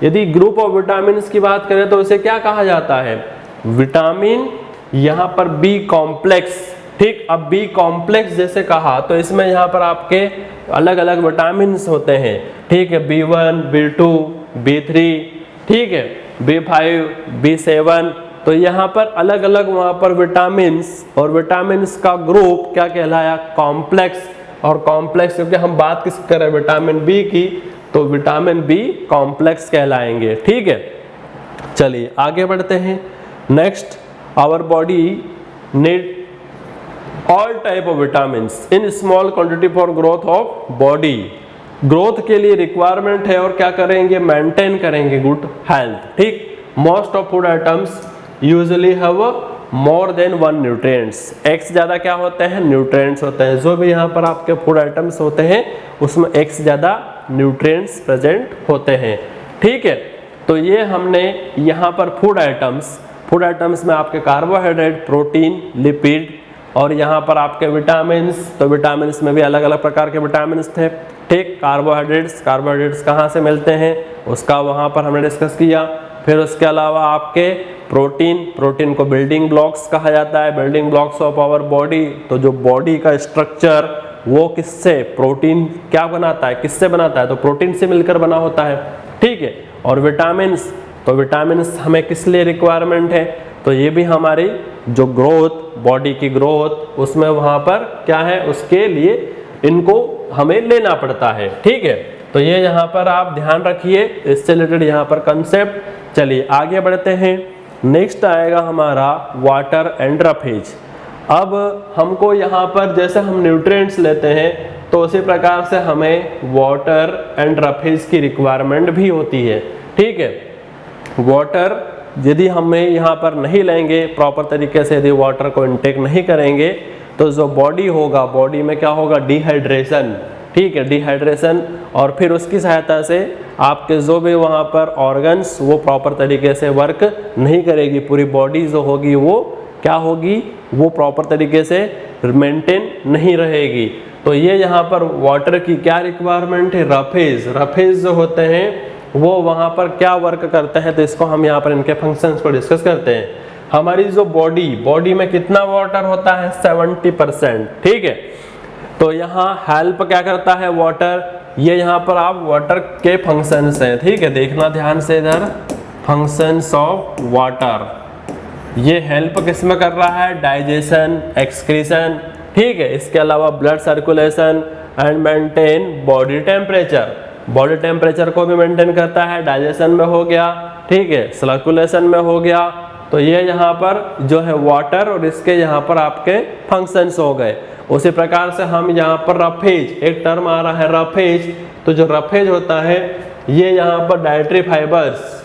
यदि ग्रुप ऑफ विटामिन की बात करें तो उसे क्या कहा जाता है, विटामिन यहाँ पर बी कॉम्प्लेक्स, ठीक। अब बी कॉम्प्लेक्स जैसे कहा तो इसमें यहाँ पर आपके अलग अलग विटामिन होते हैं, ठीक है। B1, B2, B3, ठीक है, B5, B7। तो यहाँ पर अलग अलग वहाँ पर विटामिन, और विटामिन का ग्रुप क्या कहलाया, कॉम्प्लेक्स। और कॉम्प्लेक्स क्योंकि हम बात किस कर रहे हैं विटामिन बी की, तो विटामिन बी कॉम्प्लेक्स कहलाएंगे, ठीक है। चलिए आगे बढ़ते हैं। Next, our body need all type of vitamins in small quantity for growth of body. Growth के लिए रिक्वायरमेंट है और क्या करेंगे, मेंटेन करेंगे गुड हेल्थ, ठीक। Most of food items usually have more than one nutrients. एक से ज्यादा क्या होते हैं, न्यूट्रिएंट्स होते हैं। जो भी यहाँ पर आपके फूड आइटम्स होते हैं उसमें एक से ज्यादा न्यूट्रिएंट्स प्रेजेंट होते हैं, ठीक है। तो ये हमने यहाँ पर फूड आइटम्स में आपके कार्बोहाइड्रेट, प्रोटीन, लिपिड, और यहाँ पर आपके विटामिन्स, तो विटामिन्स में भी अलग अलग प्रकार के विटामिन्स थे, ठीक। कार्बोहाइड्रेट्स कहाँ से मिलते हैं उसका वहाँ पर हमने डिस्कस किया। फिर उसके अलावा आपके प्रोटीन को बिल्डिंग ब्लॉक्स कहा जाता है, building blocks of our body. तो जो बॉडी का स्ट्रक्चर वो किससे, प्रोटीन क्या बनाता है, किससे बनाता है, तो प्रोटीन से मिलकर बना होता है, ठीक है। और विटामिन्स, तो विटामिन्स हमें किस लिए रिक्वायरमेंट है, तो ये भी हमारी जो ग्रोथ, बॉडी की ग्रोथ, उसमें वहाँ पर क्या है, उसके लिए इनको हमें लेना पड़ता है, ठीक है। तो ये यहाँ पर आप ध्यान रखिए, इससे रिलेटेड यहाँ पर कंसेप्ट। चलिए आगे बढ़ते हैं। नेक्स्ट आएगा हमारा वाटर एंड रफेज। अब हमको यहाँ पर जैसे हम न्यूट्रिएंट्स लेते हैं तो उसी प्रकार से हमें वाटर एंड रफेज की रिक्वायरमेंट भी होती है, ठीक है। वाटर यदि हमें यहाँ पर नहीं लेंगे प्रॉपर तरीके से, यदि वाटर को इनटेक नहीं करेंगे तो जो बॉडी होगा, बॉडी में क्या होगा, डिहाइड्रेशन, ठीक है, डिहाइड्रेशन, और फिर उसकी सहायता से आपके जो भी वहाँ पर ऑर्गन्स वो प्रॉपर तरीके से वर्क नहीं करेगी, पूरी बॉडी जो होगी वो क्या होगी, वो प्रॉपर तरीके से मेंटेन नहीं रहेगी। तो ये यहाँ पर वाटर की क्या रिक्वायरमेंट है, रफेज, रफेज जो होते हैं वो वहाँ पर क्या वर्क करते हैं, तो इसको हम यहाँ पर इनके फंक्शंस को डिस्कस करते हैं। हमारी जो बॉडी में कितना वाटर होता है, 70%, ठीक है। तो यहाँ हेल्प क्या करता है वाटर, ये यहाँ पर आप वाटर के फंक्शंस हैं, ठीक है, देखना ध्यान से इधर, फंक्शंस ऑफ वाटर, ये हेल्प किस में कर रहा है, डाइजेशन, एक्सक्रीशन, ठीक है। इसके अलावा blood circulation and maintain body temperature, body temperature को भी मेंटेन करता है, डाइजेशन में हो गया, ठीक है, सर्कुलेशन में हो गया। तो ये यहाँ पर जो है वाटर और इसके यहाँ पर आपके फंक्शंस हो गए। उसी प्रकार से हम यहाँ पर रफेज, एक टर्म आ रहा है रफेज, तो जो रफेज होता है ये यहाँ पर डाइटरी फाइबर्स,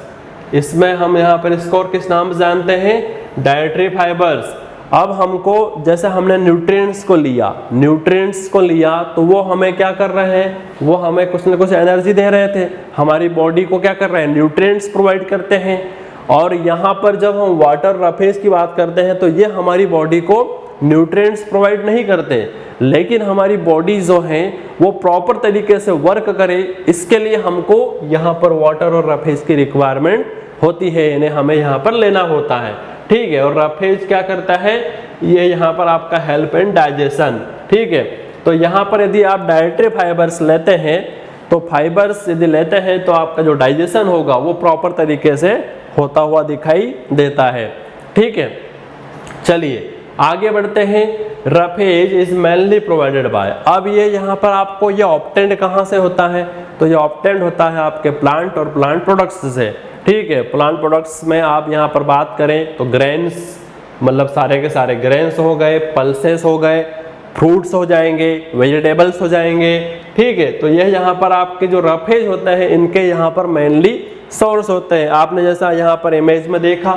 इसमें हम यहाँ पर इसको और किस नाम से जानते हैं, डाइटरी फाइबर्स। अब हमको जैसे हमने न्यूट्रिएंट्स को लिया तो वो हमें क्या कर रहे हैं, वो हमें कुछ न कुछ एनर्जी दे रहे थे, हमारी बॉडी को क्या कर रहे हैं, न्यूट्रिएंट्स प्रोवाइड करते हैं। और यहाँ पर जब हम वाटर रफेज की बात करते हैं तो ये हमारी बॉडी को न्यूट्रिएंट्स प्रोवाइड नहीं करते, लेकिन हमारी बॉडी जो है वो प्रॉपर तरीके से वर्क करे, इसके लिए हमको यहाँ पर वाटर और रफेज की रिक्वायरमेंट होती है, इन्हें हमें यहाँ पर लेना होता है, ठीक है। और रफेज क्या करता है, ये यहाँ पर आपका हेल्प इन डाइजेशन, ठीक है। तो यहाँ पर यदि आप डाइटरी फाइबर्स लेते हैं तो फाइबर्स यदि लेते हैं तो आपका जो डाइजेशन होगा वो प्रॉपर तरीके से होता हुआ दिखाई देता है, ठीक है। चलिए आगे बढ़ते हैं। Roughage is mainly provided by, अब ये यहाँ पर आपको ये ऑब्टेंड कहाँ से होता है, तो ये ऑब्टेंड होता है आपके प्लांट और प्लांट प्रोडक्ट्स से, ठीक है। प्लांट प्रोडक्ट्स में आप यहाँ पर बात करें तो ग्रेन्स, मतलब सारे के सारे ग्रेन्स हो गए, पल्सेस हो गए, फ्रूट्स हो जाएंगे, वेजिटेबल्स हो जाएंगे, ठीक है। तो यह यहाँ पर आपके जो रफेज होते हैं इनके यहाँ पर मेनली सोर्स होते हैं। आपने जैसा यहाँ पर इमेज में देखा,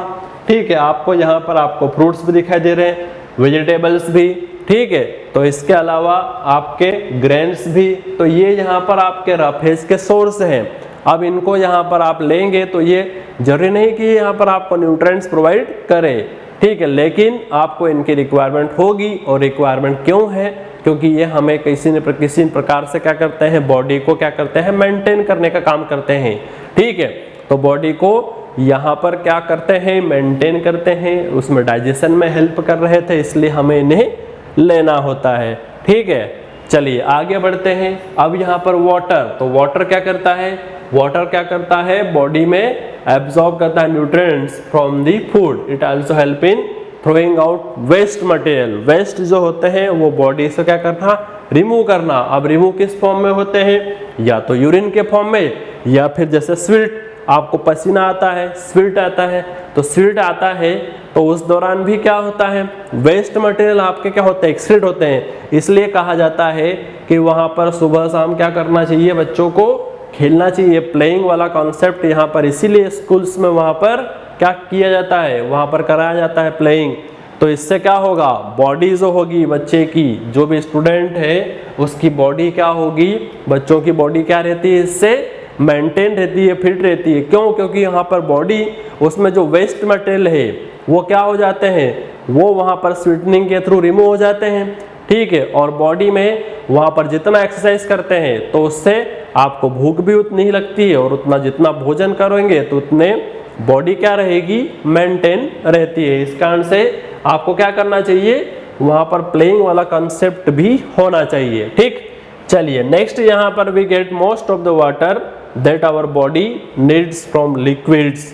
ठीक है, आपको यहाँ पर आपको फ्रूट्स भी दिखाई दे रहे हैं, वेजिटेबल्स भी, ठीक है। तो इसके अलावा आपके ग्रेन्स भी, तो ये यहाँ पर आपके रफेज के सोर्स हैं। अब इनको यहाँ पर आप लेंगे तो ये जरूरी नहीं कि यहाँ पर आपको न्यूट्रिएंट्स प्रोवाइड करे, ठीक है, लेकिन आपको इनकी रिक्वायरमेंट होगी। और रिक्वायरमेंट क्यों है, क्योंकि ये हमें किसी न किसी प्रकार से क्या करते हैं, बॉडी को क्या करते हैं, मेंटेन करने का काम करते हैं, ठीक है। तो बॉडी को यहाँ पर क्या करते हैं, मेंटेन करते हैं, उसमें डाइजेशन में हेल्प कर रहे थे, इसलिए हमें इन्हें लेना होता है, ठीक है। चलिए आगे बढ़ते हैं। अब यहाँ पर वाटर, तो वाटर क्या करता है, वाटर क्या करता है, बॉडी में एब्जॉर्ब करता है nutrients from the food, it also help in throwing out waste material, waste जो होते हैं वो बॉडी से क्या करना, रिमूव करना। अब रिमूव किस फॉर्म में होते हैं, या तो यूरिन के फॉर्म में, या फिर जैसे स्वेट, आपको पसीना आता है, स्वेट आता है, तो स्वेट आता है तो उस दौरान भी क्या होता है, वेस्ट मटेरियल आपके क्या होते हैं, एक्सक्रीट होते हैं। इसलिए कहा जाता है कि वहाँ पर सुबह शाम क्या करना चाहिए, बच्चों को खेलना चाहिए, प्लेइंग वाला कॉन्सेप्ट यहाँ पर इसीलिए स्कूल्स में वहाँ पर क्या किया जाता है, वहाँ पर कराया जाता है प्लेइंग। तो इससे क्या होगा, बॉडी जो होगी बच्चे की, जो भी स्टूडेंट है उसकी बॉडी क्या होगी, बच्चों की बॉडी क्या रहती है, इससे मेंटेन रहती है, फिट रहती है। क्यों, क्योंकि यहाँ पर बॉडी, उसमें जो वेस्ट मटेरियल है वो क्या हो जाते हैं, वो वहाँ पर स्वीटनिंग के थ्रू रिमूव हो जाते हैं, ठीक है। और बॉडी में वहाँ पर जितना एक्सरसाइज करते हैं तो उससे आपको भूख भी उतनी ही लगती है, और उतना जितना भोजन करेंगे तो उतने बॉडी क्या रहेगी, मेंटेन रहती है। इस कारण से आपको क्या करना चाहिए, वहाँ पर प्लेइंग वाला कंसेप्ट भी होना चाहिए, ठीक। चलिए नेक्स्ट, यहाँ पर we get most of the water that our body needs from liquids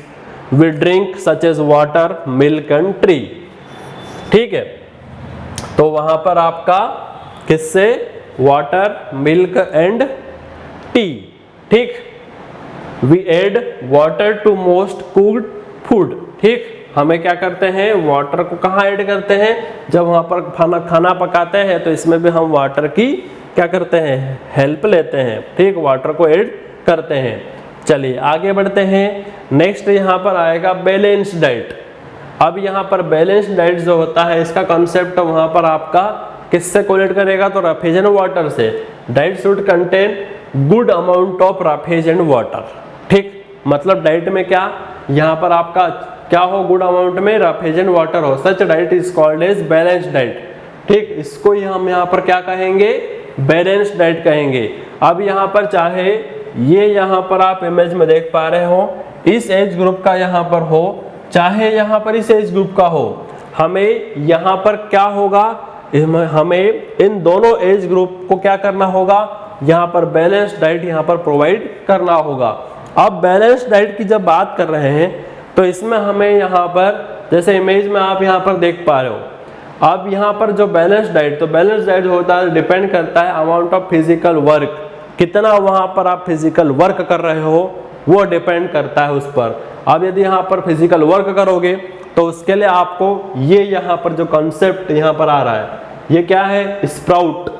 we drink such as water, milk and tea, ठीक है। तो वहां पर आपका किससे, वाटर, मिल्क एंड टी, ठीक। We add water to most cooked food, ठीक। हमें क्या करते हैं, वाटर को कहाँ ऐड करते हैं, जब वहाँ पर खाना पकाते हैं तो इसमें भी हम वाटर की क्या करते हैं, हेल्प लेते हैं, ठीक, वाटर को ऐड करते हैं। चलिए आगे बढ़ते हैं। नेक्स्ट यहाँ पर आएगा बैलेंस डाइट। अब यहाँ पर बैलेंस डाइट जो होता है इसका कॉन्सेप्ट वहाँ पर आपका किससे कोलेट करेगा, तो रफेज एंड वाटर से। Diet should contain good amount of roughage and water. ठीक, मतलब डाइट में क्या, यहाँ पर आपका क्या हो, गुड अमाउंट में रफेज एंड वाटर हो। Such diet is called as balance diet. ठीक, इसको ही हम यहाँ पर क्या कहेंगे, बैलेंस डाइट कहेंगे। अब यहाँ पर चाहे ये यहाँ पर आप इमेज में देख पा रहे हो, इस एज ग्रुप का यहाँ पर हो, चाहे यहाँ पर इस एज ग्रुप का हो, हमें यहाँ पर क्या होगा, हमें इन दोनों एज ग्रुप को क्या करना होगा, यहाँ पर बैलेंस डाइट यहाँ पर प्रोवाइड करना होगा। अब बैलेंस डाइट की जब बात कर रहे हैं तो इसमें हमें यहाँ पर जैसे इमेज में आप यहाँ पर देख पा रहे हो, अब यहाँ पर जो बैलेंस डाइट, तो बैलेंस डाइट होता है, डिपेंड करता है अमाउंट ऑफ फिजिकल वर्क, कितना वहाँ पर आप फिजिकल वर्क कर रहे हो वो डिपेंड करता है उस पर। अब यदि यहाँ पर फिजिकल वर्क करोगे तो उसके लिए आपको ये यहाँ पर जो कॉन्सेप्ट यहाँ पर आ रहा है, ये क्या है, स्प्राउट।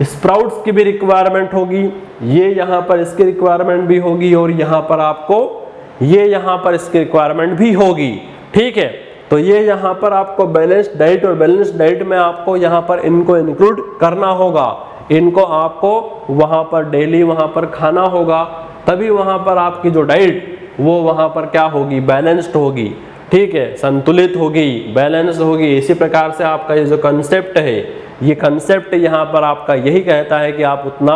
स्प्राउट्स की भी रिक्वायरमेंट होगी, ये यहाँ पर इसकी रिक्वायरमेंट भी होगी, और यहाँ पर आपको ये यहाँ पर इसकी रिक्वायरमेंट भी होगी। ठीक है, तो ये यहाँ पर आपको बैलेंस डाइट, और बैलेंस डाइट में आपको यहाँ पर इनको इंक्लूड करना होगा, इनको आपको वहाँ पर डेली वहाँ पर खाना होगा, तभी वहाँ पर आपकी जो डाइट वो वहाँ पर क्या होगी, बैलेंस्ड होगी। ठीक है, संतुलित होगी, बैलेंस होगी। इसी प्रकार से आपका ये जो कंसेप्ट है, ये कंसेप्ट यहाँ पर आपका यही कहता है कि आप उतना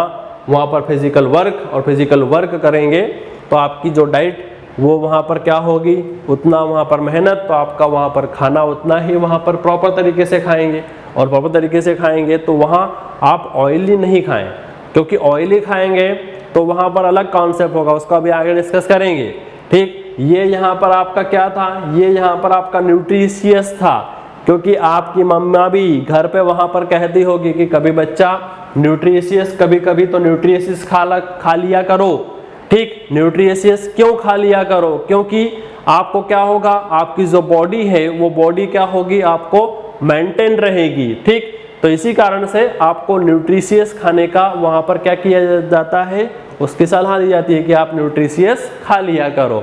वहाँ पर फिजिकल वर्क और फिजिकल वर्क करेंगे तो आपकी जो डाइट वो वहाँ पर क्या होगी, उतना वहाँ पर मेहनत, तो आपका वहाँ पर खाना उतना ही वहाँ पर प्रॉपर तरीके से खाएंगे। और प्रॉपर तरीके से खाएंगे तो वहाँ आप ऑयली नहीं खाएं, क्योंकि ऑयली खाएंगे तो वहाँ पर अलग कॉन्सेप्ट होगा, उसको अभी आगे डिस्कस करेंगे। ठीक, ये यहाँ पर आपका क्या था, ये यहाँ पर आपका न्यूट्रिशियस था, क्योंकि आपकी मम्मा भी घर पे वहाँ पर कहती होगी कि कभी बच्चा न्यूट्रिशियस, कभी कभी तो न्यूट्रिशियस खा लिया करो। ठीक, न्यूट्रिशियस क्यों खा लिया करो, क्योंकि आपको क्या होगा, आपकी जो बॉडी है वो बॉडी क्या होगी, आपको मेंटेन रहेगी। ठीक, तो इसी कारण से आपको न्यूट्रिशियस खाने का वहाँ पर क्या किया जाता है, उसकी सलाह दी जाती है कि आप न्यूट्रिशियस खा लिया करो।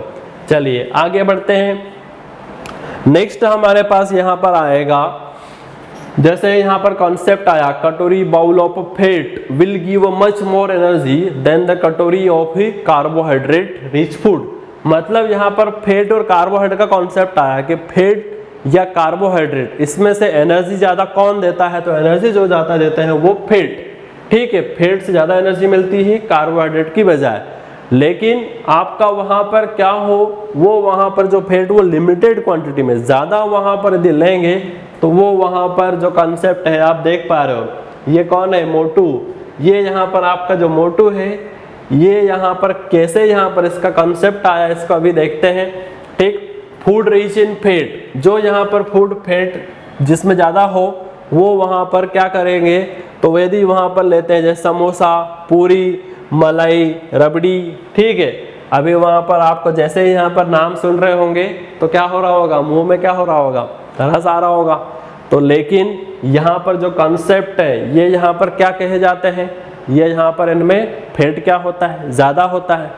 चलिए आगे बढ़ते हैं। नेक्स्ट हमारे पास यहाँ पर आएगा, जैसे यहाँ पर कॉन्सेप्ट आया, कटोरी bowl of fat will give much more energy than the कटोरी ऑफ कार्बोहाइड्रेट रिच फूड। मतलब यहाँ पर फैट और कार्बोहाइड्रेट का कॉन्सेप्ट आया कि फैट या कार्बोहाइड्रेट, इसमें से एनर्जी ज्यादा कौन देता है, तो एनर्जी जो ज्यादा देते हैं वो फैट। ठीक है, फैट से ज्यादा एनर्जी मिलती है कार्बोहाइड्रेट की बजाय। लेकिन आपका वहां पर क्या हो, वो वहां पर जो फैट वो लिमिटेड क्वांटिटी में, ज्यादा वहां पर यदि लेंगे तो वो वहां पर जो कॉन्सेप्ट है आप देख पा रहे हो, ये कौन है, मोटू। ये यहाँ पर आपका जो मोटू है, ये यहाँ पर कैसे यहाँ पर इसका कॉन्सेप्ट आया, इसको अभी देखते हैं। ठीक, फूड रिच इन फैट, जो यहाँ पर फूड फैट जिसमें ज़्यादा हो वो वहाँ पर क्या करेंगे, तो यदि वहाँ पर लेते हैं जैसे समोसा, पूरी, मलाई, रबड़ी। ठीक है, अभी वहाँ पर आपको जैसे ही यहाँ पर नाम सुन रहे होंगे तो क्या हो रहा होगा, मुंह में क्या हो रहा होगा, रस आ रहा होगा। तो लेकिन यहाँ पर जो कॉन्सेप्ट है, ये यहाँ पर क्या कहे जाते हैं, ये यहाँ पर इनमें फैट क्या होता है, ज़्यादा होता है।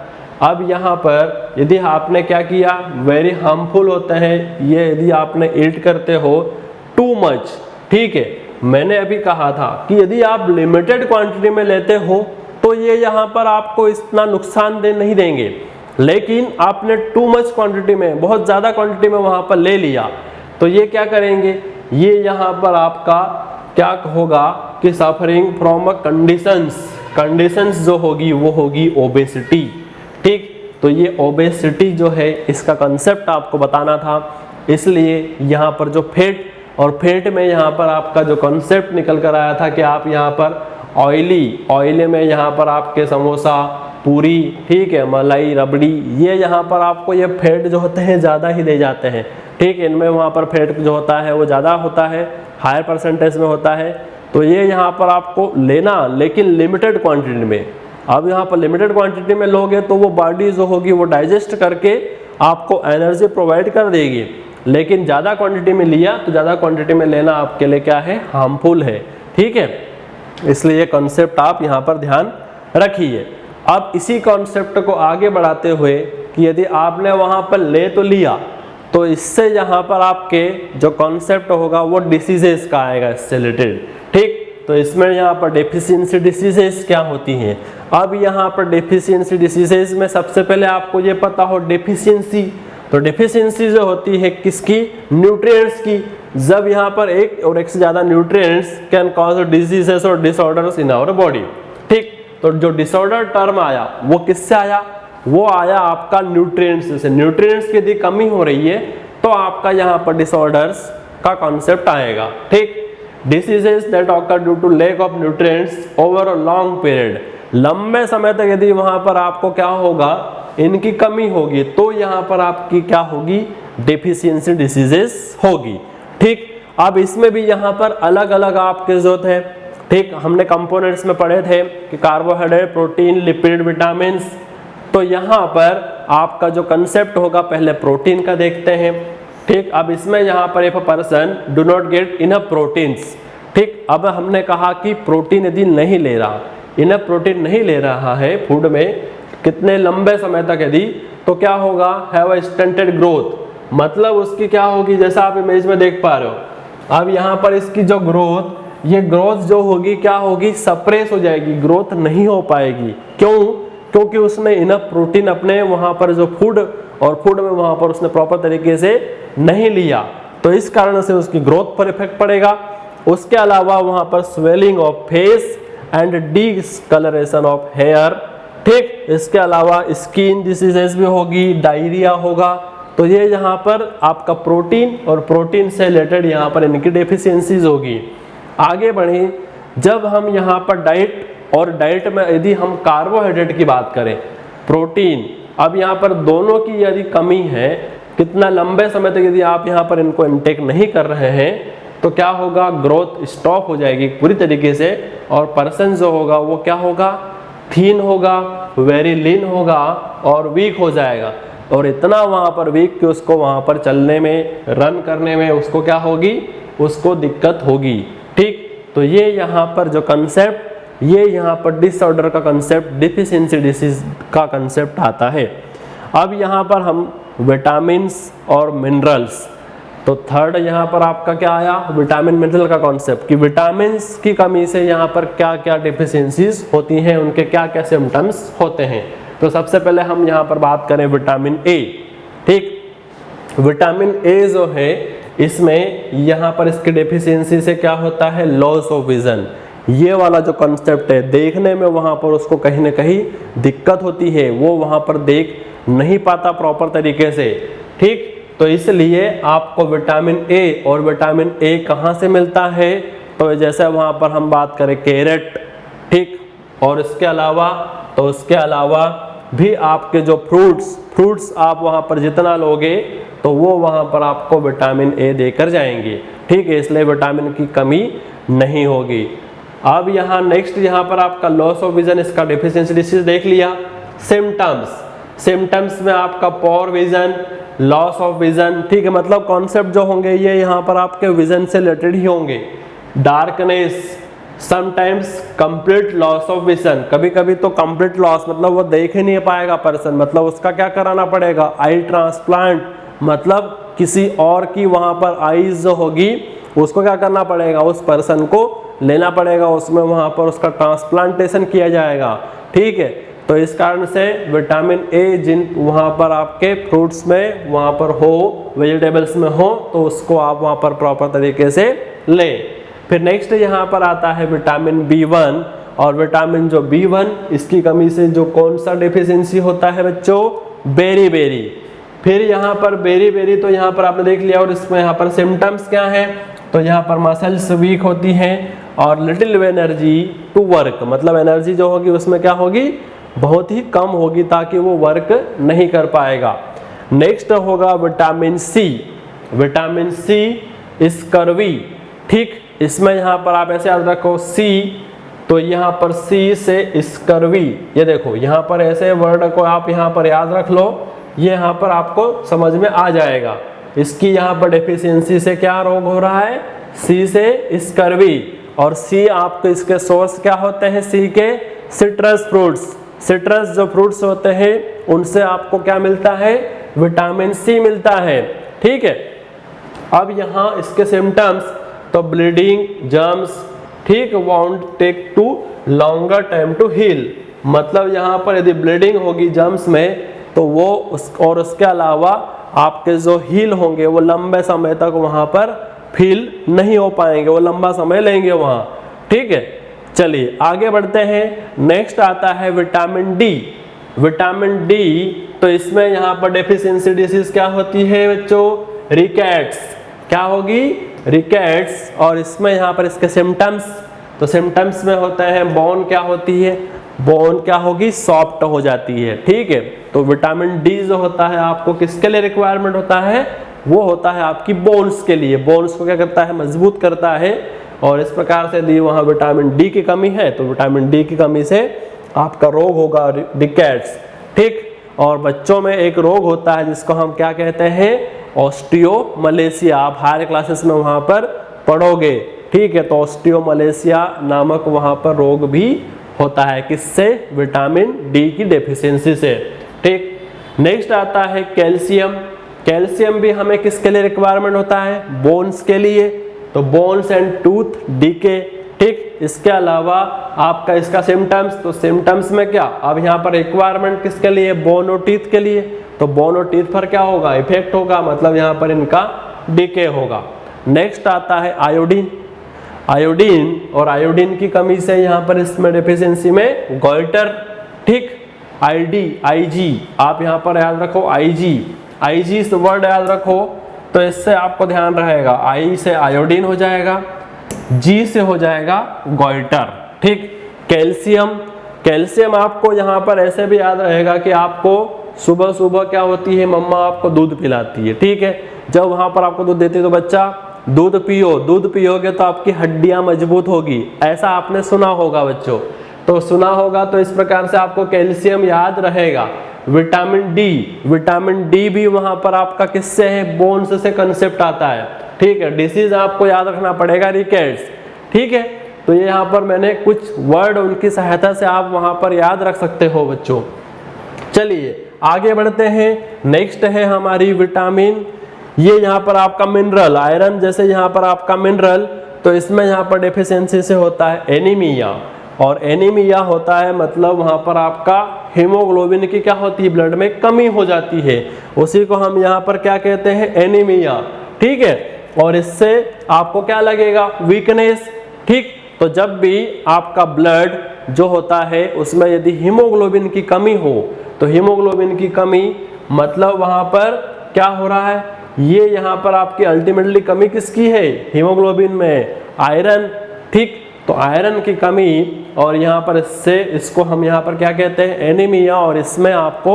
अब यहाँ पर यदि आपने क्या किया, वेरी हार्मफुल होते हैं ये, यदि आपने ईट करते हो टू मच। ठीक है, मैंने अभी कहा था कि यदि आप लिमिटेड क्वांटिटी में लेते हो तो ये यहाँ पर आपको इतना नुकसानदेह नहीं देंगे, लेकिन आपने टू मच क्वांटिटी में, बहुत ज़्यादा क्वांटिटी में वहाँ पर ले लिया तो ये क्या करेंगे, ये यहाँ पर आपका क्या होगा कि सफरिंग फ्रॉम अ कंडीशंस जो होगी वो होगी ओबेसिटी। ठीक, तो ये ओबेसिटी जो है इसका कंसेप्ट आपको बताना था, इसलिए यहाँ पर जो फैट और फैट में यहाँ पर आपका जो कॉन्सेप्ट निकल कर आया था कि आप यहाँ पर ऑयली में यहाँ पर आपके समोसा, पूरी, ठीक है, मलाई, रबड़ी, ये यहाँ पर आपको ये फैट जो होते हैं ज़्यादा ही दे जाते हैं। ठीक, इनमें वहाँ पर फैट जो होता है वो ज़्यादा होता है, हायर परसेंटेज में होता है। तो ये यहाँ पर आपको लेना, लेकिन लिमिटेड क्वांटिटी में। अब यहाँ पर लिमिटेड क्वांटिटी में लोगे तो वो बॉडी जो होगी वो डाइजेस्ट करके आपको एनर्जी प्रोवाइड कर देगी, लेकिन ज़्यादा क्वांटिटी में लिया तो ज़्यादा क्वांटिटी में लेना आपके लिए क्या है, हार्मफुल है। ठीक है, इसलिए कॉन्सेप्ट आप यहाँ पर ध्यान रखिए। अब इसी कॉन्सेप्ट को आगे बढ़ाते हुए कि यदि आपने वहाँ पर ले तो लिया, तो इससे यहाँ पर आपके जो कॉन्सेप्ट होगा वो डिसीजेस का आएगा इससे रिलेटेड। ठीक, तो इसमें यहाँ पर डेफिशिएंसी डिसीजेस क्या होती हैं। अब यहाँ पर डेफिशिएंसी डिसीजेस में सबसे पहले आपको ये पता हो डेफिशिएंसी, तो डेफिशिएंसी जो होती है किसकी, न्यूट्रिएंट्स की। जब यहाँ पर एक और एक से ज्यादा न्यूट्रिएंट्स कैन कॉज डिजीजेस और डिसऑर्डर्स इन आवर बॉडी। ठीक, तो जो डिसऑर्डर टर्म आया वो किससे आया, वो आया आपका न्यूट्रिएंट्स से। न्यूट्रिएंट्स की यदि कमी हो रही है तो आपका यहाँ पर डिसऑर्डर्स का कॉन्सेप्ट आएगा। ठीक, diseases that occur due to lack of nutrients over a long period, लंबे समय तक यदि वहां पर आपको क्या होगा, इनकी कमी होगी, तो यहाँ पर आपकी क्या होगी, डेफिशिएंसी डिसीजेस होगी। ठीक, अब इसमें भी यहाँ पर अलग अलग आपके जो थे, ठीक, हमने कंपोनेंट्स में पढ़े थे कि कार्बोहाइड्रेट, प्रोटीन, लिपिड, विटामिन। तो यहाँ पर आपका जो कंसेप्ट होगा पहले प्रोटीन का देखते हैं। ठीक, अब इसमें यहाँ पर if a person do not get enough proteins. ठीक, अब हमने कहा कि प्रोटीन यदि नहीं ले रहा, इनफ प्रोटीन नहीं ले रहा है फूड में कितने लंबे समय तक यदि, तो क्या होगा, हैव अ स्टंटेड ग्रोथ, मतलब उसकी क्या होगी, जैसा आप इमेज में देख पा रहे हो। अब यहाँ पर इसकी जो ग्रोथ, ये ग्रोथ जो होगी क्या होगी, सप्रेस हो जाएगी, ग्रोथ नहीं हो पाएगी। क्यों, क्योंकि उसने इनफ प्रोटीन अपने वहां पर जो फूड और फूड में वहां पर उसने प्रॉपर तरीके से नहीं लिया, तो इस कारण से उसकी ग्रोथ पर इफेक्ट पड़ेगा। उसके अलावा वहां पर swelling of face and discolouration of hair. ठीक, इसके अलावा स्किन डिसीजेस भी होगी, डायरिया होगा। तो ये यहाँ पर आपका प्रोटीन और प्रोटीन से रिलेटेड यहाँ पर इनकी डेफिशिएंसीज होगी। आगे बढ़े, जब हम यहाँ पर डाइट और डाइट में यदि हम कार्बोहाइड्रेट की बात करें, प्रोटीन, अब यहाँ पर दोनों की यदि कमी है, कितना लंबे समय तक यदि आप यहाँ पर इनको इनटेक नहीं कर रहे हैं, तो क्या होगा, ग्रोथ स्टॉप हो जाएगी पूरी तरीके से, और पर्सन जो होगा वो क्या होगा, थीन होगा, वेरी लीन होगा और वीक हो जाएगा। और इतना वहाँ पर वीक कि उसको वहाँ पर चलने में, रन करने में उसको क्या होगी, उसको दिक्कत होगी। ठीक, तो ये यहाँ पर जो कंसेप्ट, ये यहाँ पर डिसऑर्डर का कंसेप्ट, डेफिशिएंसी डिसीज का कंसेप्ट आता है। अब यहाँ पर हम विटामिन्स और मिनरल्स, तो थर्ड यहाँ पर आपका क्या आया, विटामिन मिनरल का कॉन्सेप्ट, कि विटामिन्स की कमी से यहाँ पर क्या क्या डेफिशिएंसीज होती हैं, उनके क्या क्या सिम्टम्स होते हैं। तो सबसे पहले हम यहाँ पर बात करें विटामिन ए। ठीक, विटामिन ए जो है, इसमें यहाँ पर इसकी डेफिशिएंसी से क्या होता है, लॉस ऑफ विजन। ये वाला जो कॉन्सेप्ट है, देखने में वहां पर उसको कहीं ना कहीं दिक्कत होती है, वो वहां पर देख नहीं पाता प्रॉपर तरीके से। ठीक, तो इसलिए आपको विटामिन ए, और विटामिन ए कहाँ से मिलता है, तो जैसे वहां पर हम बात करें कैरेट। ठीक, और इसके अलावा, तो उसके अलावा भी आपके जो फ्रूट्स आप वहां पर जितना लोगे तो वो वहां पर आपको विटामिन ए देकर जाएंगे। ठीक है, इसलिए विटामिन की कमी नहीं होगी। अब यहाँ नेक्स्ट यहाँ पर आपका लॉस ऑफ विजन, इसका डेफिशिएंसी डिसीज देख लिया। सिम्टम्स में आपका पोर विजन, लॉस ऑफ विजन। ठीक है, मतलब कॉन्सेप्ट जो होंगे ये यहाँ पर आपके विजन से रिलेटेड ही होंगे। Darkness, sometimes complete loss of vision, कभी कभी तो कंप्लीट लॉस, मतलब वो देख ही नहीं पाएगा पर्सन, मतलब उसका क्या कराना पड़ेगा, आई ट्रांसप्लांट, मतलब किसी और की वहां पर आईज जो होगी उसको क्या करना पड़ेगा, उस पर्सन को लेना पड़ेगा, उसमें वहां पर उसका ट्रांसप्लांटेशन किया जाएगा। ठीक है, तो इस कारण से विटामिन ए जिन वहां पर आपके फ्रूट्स में वहां पर हो, वेजिटेबल्स में हो, तो उसको आप वहां पर प्रॉपर तरीके से लें। फिर नेक्स्ट यहाँ पर आता है विटामिन B1, और विटामिन जो B1, इसकी कमी से जो कौन सा डेफिशिएंसी होता है बच्चों, बेरी। फिर यहाँ पर बेरी, तो यहाँ पर आपने देख लिया, और इसमें यहाँ पर सिम्टम्स क्या हैं, तो यहाँ पर मसल्स वीक होती हैं और लिटिल एनर्जी टू वर्क, मतलब एनर्जी जो होगी उसमें क्या होगी, बहुत ही कम होगी, ताकि वो वर्क नहीं कर पाएगा। नेक्स्ट होगा विटामिन सी स्कर्वी। ठीक, इसमें यहाँ पर आप ऐसे याद रखो सी, तो यहाँ पर सी से स्कर्वी, ये देखो यहाँ पर ऐसे वर्ड को आप यहाँ पर याद रख लो, ये यहाँ पर आपको समझ में आ जाएगा। इसकी यहाँ पर डेफिशिएंसी से क्या रोग हो रहा है, सी से स्कर्वी। और सी आपको इसके सोर्स क्या होते हैं, सी के सिट्रस फ्रूट्स। सिट्रस जो फ्रूट्स होते हैं उनसे आपको क्या मिलता है, विटामिन सी मिलता है। ठीक है। अब यहाँ इसके सिम्टम्स, तो ब्लीडिंग, जर्म्स, ठीक, wound take to longer time to heal, मतलब यहाँ पर यदि ब्लीडिंग होगी जर्म्स में तो वो और उसके अलावा आपके जो हील होंगे वो लंबे समय तक वहाँ पर फील नहीं हो पाएंगे, वो लंबा समय लेंगे वहाँ, ठीक है। चलिए आगे बढ़ते हैं। नेक्स्ट आता है विटामिन डी। विटामिन डी, तो इसमें यहाँ पर डेफिशिएंसी डिसीज क्या होती है बच्चों? रिकेट्स। क्या होगी? रिकेट्स। और इसमें यहाँ पर इसके सिम्टम्स, तो सिम्टम्स में होते हैं बोन क्या होती है? बोन क्या होगी? सॉफ्ट हो जाती है, ठीक है। तो विटामिन डी जो होता है आपको किसके लिए रिक्वायरमेंट होता है? वो होता है आपकी बोन्स के लिए। बोन्स को क्या करता है? मजबूत करता है। और इस प्रकार से यदि वहाँ विटामिन डी की कमी है तो विटामिन डी की कमी से आपका रोग होगा रिकेट्स, ठीक। और बच्चों में एक रोग होता है जिसको हम क्या कहते हैं? ऑस्टियोमलेशिया। आप हायर क्लासेस में वहाँ पर पढ़ोगे, ठीक है। तो ऑस्टियोमलेशिया नामक वहाँ पर रोग भी होता है, किससे? विटामिन डी की डेफिशिएंसी से, ठीक। नेक्स्ट आता है कैल्शियम। कैल्शियम भी हमें किसके लिए रिक्वायरमेंट होता है? बोन्स के लिए। तो बोन्स एंड टूथ डीके, ठीक। इसके अलावा आपका इसका सिम्टम्स, तो सिम्टम्स में क्या? अब यहाँ पर रिक्वायरमेंट किसके लिए? बोन और टीथ के लिए। तो बोन और टीथ पर क्या होगा? इफेक्ट होगा, मतलब यहाँ पर इनका डीके होगा। नेक्स्ट आता है आयोडीन। आयोडीन, और आयोडीन की कमी से यहाँ पर इसमें डेफिशिएंसी में गॉइटर, ठीक। आईडी, आईजी, आप यहाँ पर याद रखो आईजी, आईजी से वर्ड याद रखो, तो इससे आपको ध्यान रहेगा। आई से आयोडीन हो जाएगा, जी से हो जाएगा गॉइटर, ठीक। कैल्शियम, कैल्शियम आपको यहाँ पर ऐसे भी याद रहेगा कि आपको सुबह सुबह क्या होती है? मम्मा आपको दूध पिलाती है, ठीक है। जब वहाँ पर आपको दूध देती है तो बच्चा दूध पियो, दूध पियोगे तो आपकी हड्डियां मजबूत होगी, ऐसा आपने सुना होगा बच्चों। तो सुना होगा, तो इस प्रकार से आपको कैल्शियम याद रहेगा। विटामिन डी, विटामिन डी भी वहां पर आपका किससे है? बोन्स से कंसेप्ट आता है, ठीक है। डिसीज आपको याद रखना पड़ेगा रिकेट्स, ठीक है। तो ये यहाँ पर मैंने कुछ वर्ड उनकी सहायता से आप वहां पर याद रख सकते हो बच्चों। चलिए आगे बढ़ते हैं। नेक्स्ट है हमारी विटामिन, ये यहाँ पर आपका मिनरल, आयरन जैसे यहाँ पर आपका मिनरल, तो इसमें यहाँ पर डेफिशिएंसी से होता है एनीमिया। और एनीमिया होता है मतलब वहाँ पर आपका हीमोग्लोबिन की क्या होती है? ब्लड में कमी हो जाती है, उसी को हम यहाँ पर क्या कहते हैं? एनीमिया, ठीक है। और इससे आपको क्या लगेगा? वीकनेस, ठीक। तो जब भी आपका ब्लड जो होता है उसमें यदि हीमोग्लोबिन की कमी हो, तो हीमोग्लोबिन की कमी मतलब वहाँ पर क्या हो रहा है? ये यहाँ पर आपकी अल्टीमेटली कमी किसकी है? हीमोग्लोबिन में आयरन, ठीक। तो आयरन की कमी, और यहाँ पर इससे इसको हम यहाँ पर क्या कहते हैं? एनीमिया। और इसमें आपको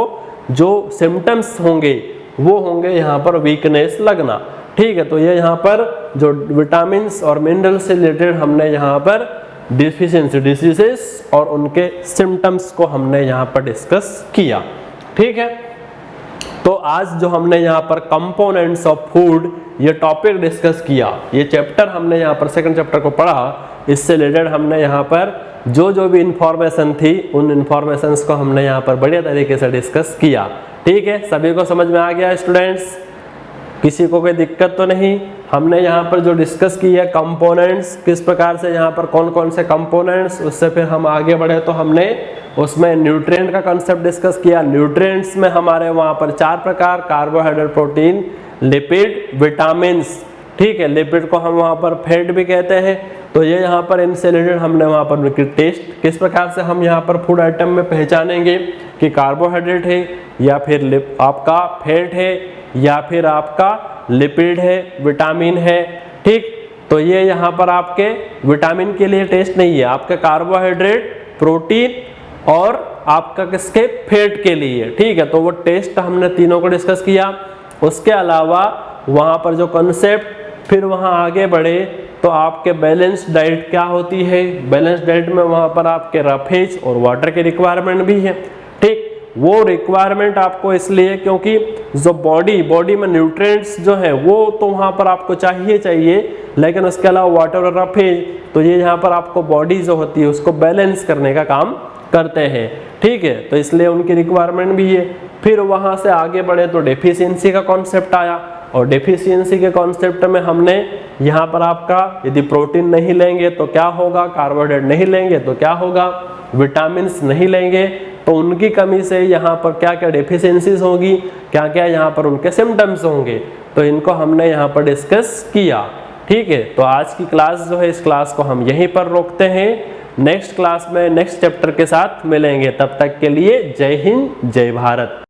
जो सिम्टम्स होंगे वो होंगे यहाँ पर वीकनेस लगना, ठीक है। तो ये यहाँ पर जो विटामिन्स और मिनरल से रिलेटेड हमने यहाँ पर डिफिशिएंसी डिसीजेस और उनके सिम्टम्स को हमने यहाँ पर डिस्कस किया, ठीक है। तो आज जो हमने यहाँ पर कंपोनेंट्स ऑफ फूड ये टॉपिक डिस्कस किया, ये चैप्टर हमने यहाँ पर सेकंड चैप्टर को पढ़ा, इससे रिलेटेड हमने यहाँ पर जो भी इंफॉर्मेशन थी उन इंफॉर्मेशंस को हमने यहाँ पर बढ़िया तरीके से डिस्कस किया, ठीक है। सभी को समझ में आ गया स्टूडेंट्स? किसी को कोई दिक्कत तो नहीं? हमने यहाँ पर जो डिस्कस की है कंपोनेंट्स, किस प्रकार से यहाँ पर कौन कौन से कंपोनेंट्स, उससे फिर हम आगे बढ़े तो हमने उसमें न्यूट्रिएंट का कंसेप्ट डिस्कस किया। न्यूट्रिएंट्स में हमारे वहाँ पर 4 प्रकार, कार्बोहाइड्रेट, प्रोटीन, लिपिड, विटामिन्स, ठीक है। लिपिड को हम वहाँ पर फैट भी कहते हैं। तो ये यहाँ पर इनसे रिलेटेड हमने वहाँ पर टेस्ट, किस प्रकार से हम यहाँ पर फूड आइटम में पहचानेंगे कि कार्बोहाइड्रेट है या फिर आपका फैट है या फिर आपका लिपिड है, विटामिन है, ठीक। तो ये यहाँ पर आपके विटामिन के लिए टेस्ट नहीं है, आपके कार्बोहाइड्रेट, प्रोटीन और आपका किसके? फैट के लिए, ठीक है। तो वो टेस्ट हमने तीनों को डिस्कस किया। उसके अलावा वहाँ पर जो कंसेप्ट, फिर वहाँ आगे बढ़े तो आपके बैलेंस डाइट क्या होती है? बैलेंस डाइट में वहाँ पर आपके रफेज और वाटर की रिक्वायरमेंट भी है, ठीक। वो रिक्वायरमेंट आपको इसलिए क्योंकि जो बॉडी में न्यूट्रिएंट्स जो है वो तो वहाँ पर आपको चाहिए, लेकिन उसके अलावा वाटर और रफेज, तो ये यहाँ पर आपको बॉडी जो होती है उसको बैलेंस करने का काम करते हैं, ठीक है। तो इसलिए उनकी रिक्वायरमेंट भी है। फिर वहाँ से आगे बढ़े तो डेफिशिएंसी का कॉन्सेप्ट आया। और डेफिशिएंसी के कॉन्सेप्ट में हमने यहाँ पर आपका यदि प्रोटीन नहीं लेंगे तो क्या होगा, कार्बोहाइड्रेट नहीं लेंगे तो क्या होगा, विटामिन्स नहीं लेंगे तो उनकी कमी से यहाँ पर क्या क्या डेफिशिएंसीज होगी, क्या क्या यहाँ पर उनके सिम्टम्स होंगे, तो इनको हमने यहाँ पर डिस्कस किया। ठीक है, तो आज की क्लास जो है इस क्लास को हम यहीं पर रोकते हैं। नेक्स्ट क्लास में नेक्स्ट चैप्टर के साथ मिलेंगे, तब तक के लिए जय हिंद जय भारत।